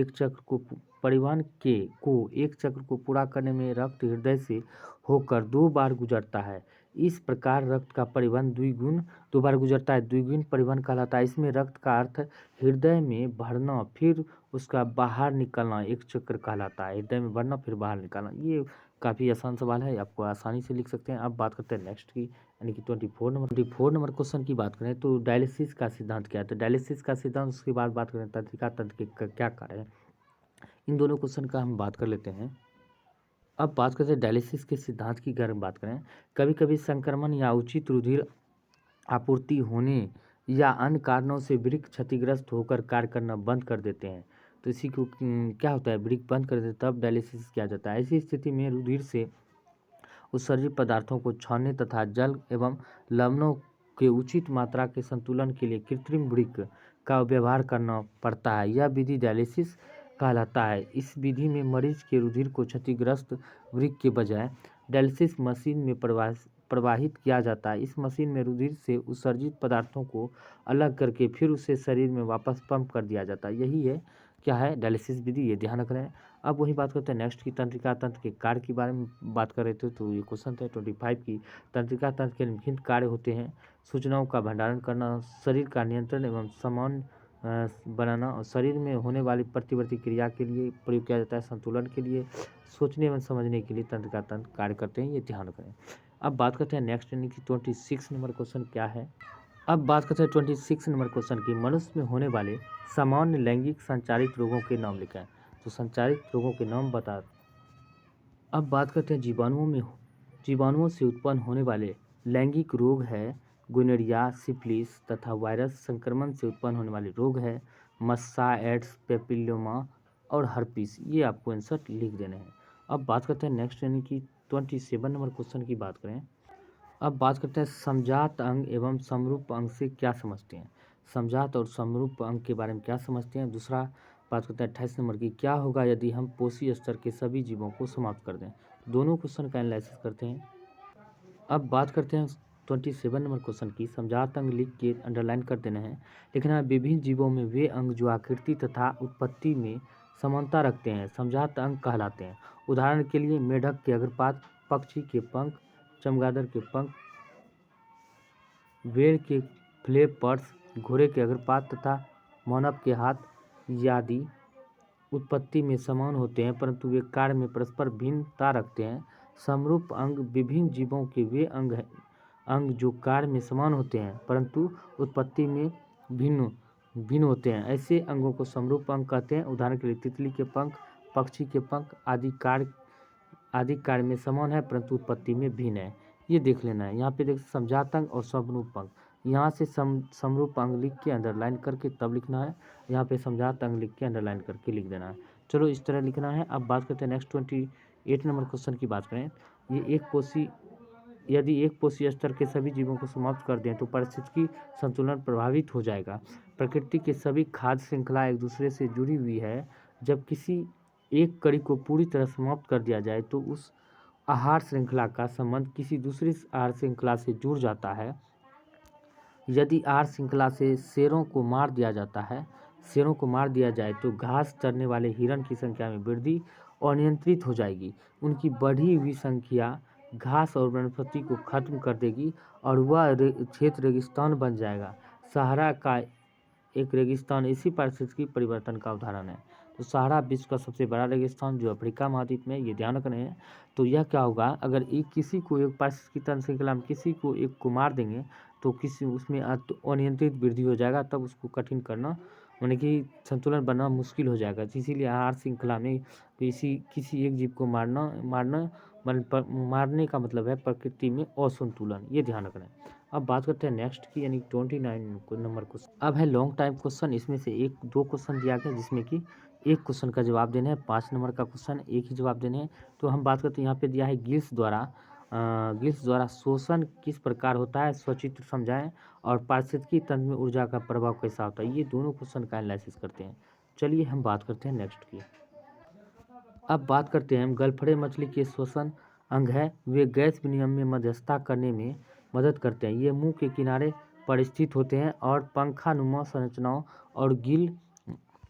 एक चक्र को पूरा करने में रक्त हृदय से होकर 2 बार गुजरता है। इस प्रकार रक्त का परिवहन द्विगुण 2 बार गुजरता है, द्विगुण परिवहन कहलाता है। इसमें रक्त का अर्थ हृदय में भरना फिर उसका बाहर निकलना एक चक्र कहलाता है। हृदय में भरना फिर बाहर निकालना। ये काफ़ी आसान सवाल है, आपको आसानी से लिख सकते हैं। अब बात करते हैं नेक्स्ट की यानी कि 24 नंबर क्वेश्चन की बात करें तो डायलिसिस का सिद्धांत क्या है। तो डायलिसिस का सिद्धांत, उसके बाद बात करें तंत्रिका तंत्र के क्या कार्य है। इन दोनों क्वेश्चन का हम बात कर लेते हैं। अब बात करते हैं डायलिसिस के सिद्धांत की अगर हम बात करें। कभी कभी संक्रमण या उचित रुधिर आपूर्ति होने या अन्य कारणों से वृक्क क्षतिग्रस्त होकर कार्य करना बंद कर देते हैं। तो इसी को क्या होता है, वृक्क बंद कर देते तब डायलिसिस किया जाता है। ऐसी स्थिति में रुधिर से उत्सर्जित पदार्थों को छानने तथा जल एवं लवणों के उचित मात्रा के संतुलन के लिए कृत्रिम वृक्क का व्यवहार करना पड़ता है। यह विधि डायलिसिस कहलाता है। इस विधि में मरीज के रुधिर को क्षतिग्रस्त वृक्क के बजाय डायलिसिस मशीन में प्रवाहित किया जाता है। इस मशीन में रुधिर से उत्सर्जित पदार्थों को अलग करके फिर उसे शरीर में वापस पंप कर दिया जाता है। यही है क्या है डायलिसिस विधि, ये ध्यान रख रहे हैं। अब वही बात करते हैं नेक्स्ट की तंत्रिका तंत्र के कार्य के बारे में बात कर रहे थे। तो ये क्वेश्चन था 25 की। तंत्रिका तंत्र के निम्नलिखित कार्य होते हैं। सूचनाओं का भंडारण करना, शरीर का नियंत्रण एवं समान बनाना, और शरीर में होने वाली प्रतिवर्ती क्रिया के लिए प्रयोग किया जाता है। संतुलन के लिए, सोचने एवं समझने के लिए तंत्रिका तंत्र कार्य करते हैं, ये ध्यान रखें। अब बात करते हैं नेक्स्ट यानी कि 26 नंबर क्वेश्चन क्या है। अब बात करते हैं 26 नंबर क्वेश्चन की। मनुष्य में होने वाले सामान्य लैंगिक संचारित रोगों के नाम लिखें। तो संचारित रोगों के नाम बता। अब बात करते हैं जीवाणुओं से उत्पन्न होने वाले लैंगिक रोग है गोनोरिया, सिफिलिस तथा वायरस संक्रमण से उत्पन्न होने वाले रोग है मस्सा, एड्स, पेपिलोमा और हर्पीस। ये आपको आंसर लिख देने हैं। अब बात करते हैं नेक्स्ट यानी कि 27 नंबर क्वेश्चन की बात करें। अब बात करते हैं समजात अंग एवं समरूप अंग से क्या समझते हैं। समजात और समरूप अंग के बारे में क्या समझते हैं। दूसरा बात करते हैं 28 नंबर की, क्या होगा यदि हम पोषी स्तर के सभी जीवों को समाप्त कर दें। दोनों क्वेश्चन का एनालिसिस करते हैं। अब बात करते हैं 27 नंबर क्वेश्चन की। समजात अंग लिख के अंडरलाइन कर देना है। लिखना है विभिन्न जीवों में वे अंग जो आकृति तथा उत्पत्ति में समानता रखते हैं समजात अंग कहलाते हैं। उदाहरण के लिए मेढक के अग्रपाद, पक्षी के पंख, चमगादड़ के पंख, भेड़ के फ्लैपर्स, घोड़े के अग्रपाद तथा मानव के हाथ आदि उत्पत्ति में समान होते हैं परंतु वे कार्य में परस्पर भिन्नता रखते हैं। समरूप अंग विभिन्न जीवों के वे अंग जो कार्य में समान होते हैं परंतु उत्पत्ति में भिन्न होते हैं। ऐसे अंगों को समरूप अंग कहते हैं। उदाहरण के लिए तितली के पंख, पक्षी के पंख आदि कार्य में समान है परंतु उत्पत्ति में भिन्न है। ये देख लेना है। यहाँ पे देख समजात अंग और समरूप अंग, यहाँ से समरूप अंग लिख के अंडरलाइन करके तब लिखना है। यहाँ पे समजात अंग लिख के अंडरलाइन करके लिख देना है। चलो इस तरह लिखना है। अब बात करते हैं नेक्स्ट 28 नंबर क्वेश्चन की बात करें। यदि एक पोषी स्तर के सभी जीवों को समाप्त कर दें तो पारिस्थितिकी संतुलन प्रभावित हो जाएगा। प्रकृति के सभी खाद्य श्रृंखला एक दूसरे से जुड़ी हुई है। जब किसी एक कड़ी को पूरी तरह समाप्त कर दिया जाए तो उस आहार श्रृंखला का संबंध किसी दूसरी आहार श्रृंखला से जुड़ जाता है। यदि आहार श्रृंखला से शेरों को मार दिया जाए तो घास चरने वाले हिरण की संख्या में वृद्धि अनियंत्रित हो जाएगी। उनकी बढ़ी हुई संख्या घास और वनस्पति को खत्म कर देगी और वह क्षेत्र रेगिस्तान बन जाएगा। सहारा का एक रेगिस्तान इसी पारिस्थितिकी परिवर्तन का उदाहरण है। तो सहारा विश्व का सबसे बड़ा रेगिस्तान जो अफ्रीका महाद्वीप में, ये ध्यान रखना है। तो यह क्या होगा, अगर किसी को एक पारिस्थितिकी तंत्र श्रृंखला में किसी को एक को मार देंगे तो उसमें अनियंत्रित वृद्धि हो जाएगा, तब उसको कठिन करना यानी कि संतुलन बनना मुश्किल हो जाएगा। इसीलिए आहार श्रृंखला में किसी एक जीव को मारने का मतलब है प्रकृति में असंतुलन, ये ध्यान रखना है। अब बात करते हैं नेक्स्ट की, यानी 29 नंबर क्वेश्चन। अब है लॉन्ग टाइम क्वेश्चन। इसमें से 1-2 क्वेश्चन दिया गया, जिसमें कि एक क्वेश्चन का जवाब देना है। 5 नंबर का क्वेश्चन, एक ही जवाब देने हैं। तो हम बात करते हैं, यहाँ पे दिया है गिल्स द्वारा शोषण किस प्रकार होता है, स्वचित्र समझाएं, और पारिस्थितिकी तंत्र में ऊर्जा का प्रभाव कैसा होता है। ये दोनों क्वेश्चन का एनालिसिस करते हैं। चलिए हम बात करते हैं नेक्स्ट की। अब बात करते हैं हम, गलफड़े मछली के श्वसन अंग है, वे गैस विनिमय में मध्यस्थता करने में मदद करते हैं। ये मुंह के किनारे पर स्थित होते हैं और पंखानुमा संरचनाओं और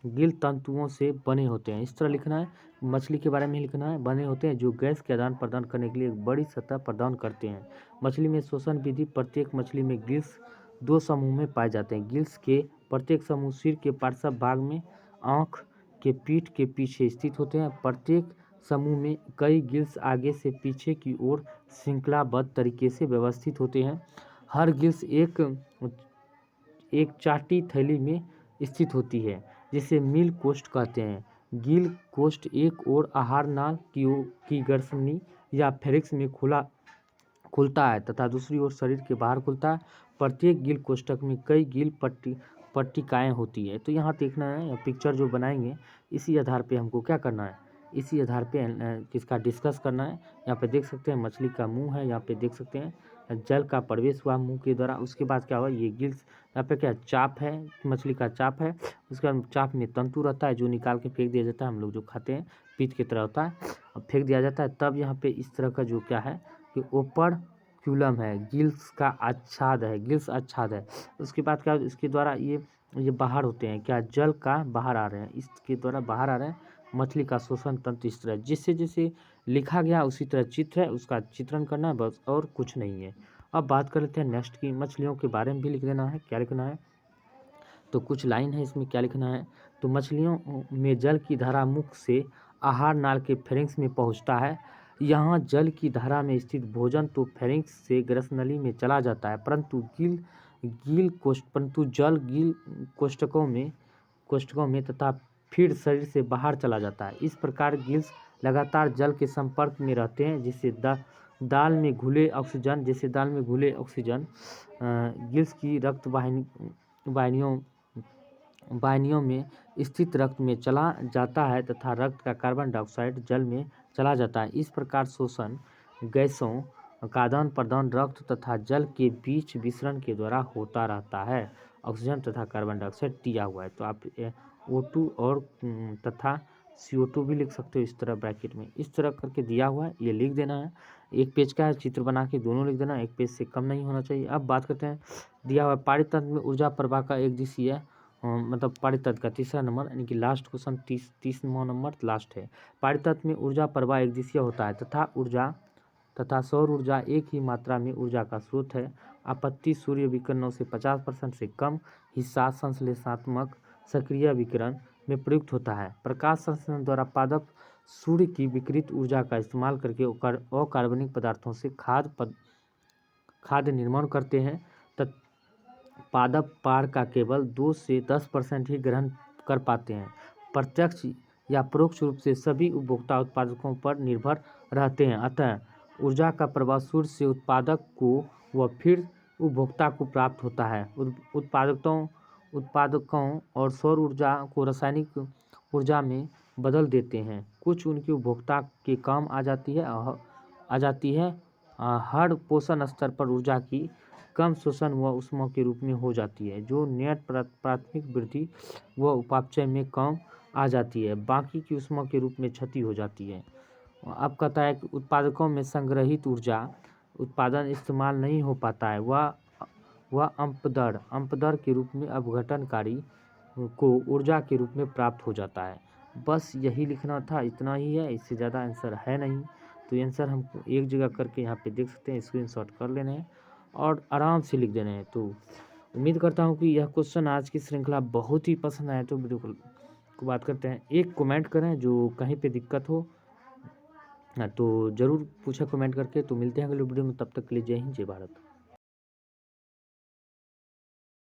गिल तंतुओं से बने होते हैं। इस तरह लिखना है, मछली के बारे में लिखना है। बने होते हैं जो गैस के आदान प्रदान करने के लिए एक बड़ी सतह प्रदान करते हैं। मछली में श्वसन विधि, प्रत्येक मछली में गिल्स 2 समूह में पाए जाते हैं। गिल्स के प्रत्येक समूह सिर के पार्श्व भाग में आँख के पीठ के पीछे स्थित होते हैं। प्रत्येक समूह में कई गिल्स आगे से पीछे की ओर श्रृंखलाबद्ध तरीके से व्यवस्थित होते हैं। हर गिल्स एक चाटी थैली में स्थित होती है, जिसे मील कोष्ठ कहते हैं। गिल कोष्ठ एक ओर आहार नाल की गर्सनी या फेरिक्स में खुलता है तथा दूसरी ओर शरीर के बाहर खुलता है। प्रत्येक गिल कोष्ठक में कई गिल पट्टिकाएँ होती है। तो यहाँ देखना है, पिक्चर जो बनाएंगे इसी आधार पे हमको क्या करना है, इसी आधार पे किसका डिस्कस करना है। यहाँ पे देख सकते हैं मछली का मुंह है, यहाँ पे देख सकते हैं जल का प्रवेश हुआ मुंह के द्वारा। उसके बाद क्या हुआ, ये गिल्स, यहाँ पे क्या चाप है, मछली का चाप है। उसके बाद चाप में तंतु रहता है जो निकाल के फेंक दिया जाता है, हम लोग जो खाते हैं पीठ की तरह होता है, फेंक दिया जाता है। तब यहाँ पे इस तरह का जो क्या है कि ओपर्क्यूलम है, गिल्स का आच्छाद है, गिल्स आच्छाद है। उसके बाद क्या, इसके द्वारा ये बाहर होते हैं, क्या जल का बाहर आ रहे हैं, इसके द्वारा बाहर आ रहे हैं। मछली का श्वसन तंत्र इस तरह, जिससे जैसे लिखा गया उसी तरह चित्र है, उसका चित्रण करना है बस, और कुछ नहीं है। अब बात कर लेते हैं नेक्स्ट की, मछलियों के बारे में भी लिख देना है। क्या लिखना है, तो कुछ लाइन है इसमें, क्या लिखना है, तो मछलियों में जल की धारा मुख से आहार नाल के फेरिंक्स में पहुंचता है। यहाँ जल की धारा में स्थित भोजन तो फेरिंक्स से ग्रसनली में चला जाता है, परंतु जल गिल कोष्ठकों में तथा फिर शरीर से बाहर चला जाता है। इस प्रकार गिल्स लगातार जल के संपर्क में रहते हैं, जिससे दाल में घुले ऑक्सीजन गिल्स की रक्त वाहिनियों में स्थित रक्त में चला जाता है तथा रक्त का कार्बन डाइऑक्साइड जल में चला जाता है। इस प्रकार शोषण गैसों का आदान प्रदान रक्त तथा जल के बीच विसरण के द्वारा होता रहता है। ऑक्सीजन तथा कार्बन डाइऑक्साइड दिया हुआ है, तो आप O2 और तथा CO2 भी लिख सकते हो इस तरह ब्रैकेट में, इस तरह करके दिया हुआ है, ये लिख देना है। एक पेज का है, चित्र बना के दोनों लिख देना, एक पेज से कम नहीं होना चाहिए। अब बात करते हैं, दिया हुआ पारितंत्र में ऊर्जा प्रवाह का एक दिशीय मतलब पारितंत्र का तीसरा नंबर, यानी कि लास्ट क्वेश्चन 30वां नंबर लास्ट है। पारितंत्र में ऊर्जा प्रवाह एक दिशीय होता है तथा सौर ऊर्जा एक ही मात्रा में ऊर्जा का स्रोत है। आपत्ति सूर्य विकिरणों से 50% से कम हिस्सा संश्लेषणात्मक सक्रिय विकिरण में प्रयुक्त होता है। प्रकाश संश्लेषण द्वारा पादप सूर्य की विकिरित ऊर्जा का इस्तेमाल करके अकार्बनिक पदार्थों से खाद्य निर्माण करते हैं। पादप पार का केवल 2 से 10% ही ग्रहण कर पाते हैं। प्रत्यक्ष या परोक्ष रूप से सभी उपभोक्ता उत्पादकों पर निर्भर रहते हैं। अतः ऊर्जा का प्रवाह सूर्य से उत्पादक को व फिर उपभोक्ता को प्राप्त होता है। उत्पादकों और सौर ऊर्जा को रासायनिक ऊर्जा में बदल देते हैं। कुछ उनकी उपभोक्ता के काम आ जाती है। हर पोषण स्तर पर ऊर्जा की कम शोषण व ऊष्मा के रूप में हो जाती है, जो नेट प्राथमिक वृद्धि व उपापचय में कम आ जाती है, बाकी की ऊष्मा के रूप में क्षति हो जाती है। अब कहता है कि उत्पादकों में संग्रहित ऊर्जा उत्पादन इस्तेमाल नहीं हो पाता है, वह अंपदर के रूप में अपघटनकारी को ऊर्जा के रूप में प्राप्त हो जाता है। बस यही लिखना था, इतना ही है, इससे ज़्यादा आंसर है नहीं। तो आंसर हमको एक जगह करके यहाँ पे देख सकते हैं, स्क्रीनशॉट कर लेने हैं और आराम से लिख देने हैं। तो उम्मीद करता हूँ कि यह क्वेश्चन आज की श्रृंखला बहुत ही पसंद आए। तो वीडियो को बात करते हैं, एक कमेंट करें जो कहीं पे दिक्कत हो तो ज़रूर पूछा कमेंट करके। तो मिलते हैं अगले वीडियो में, तब तक के लिए जय हिंद जय भारत।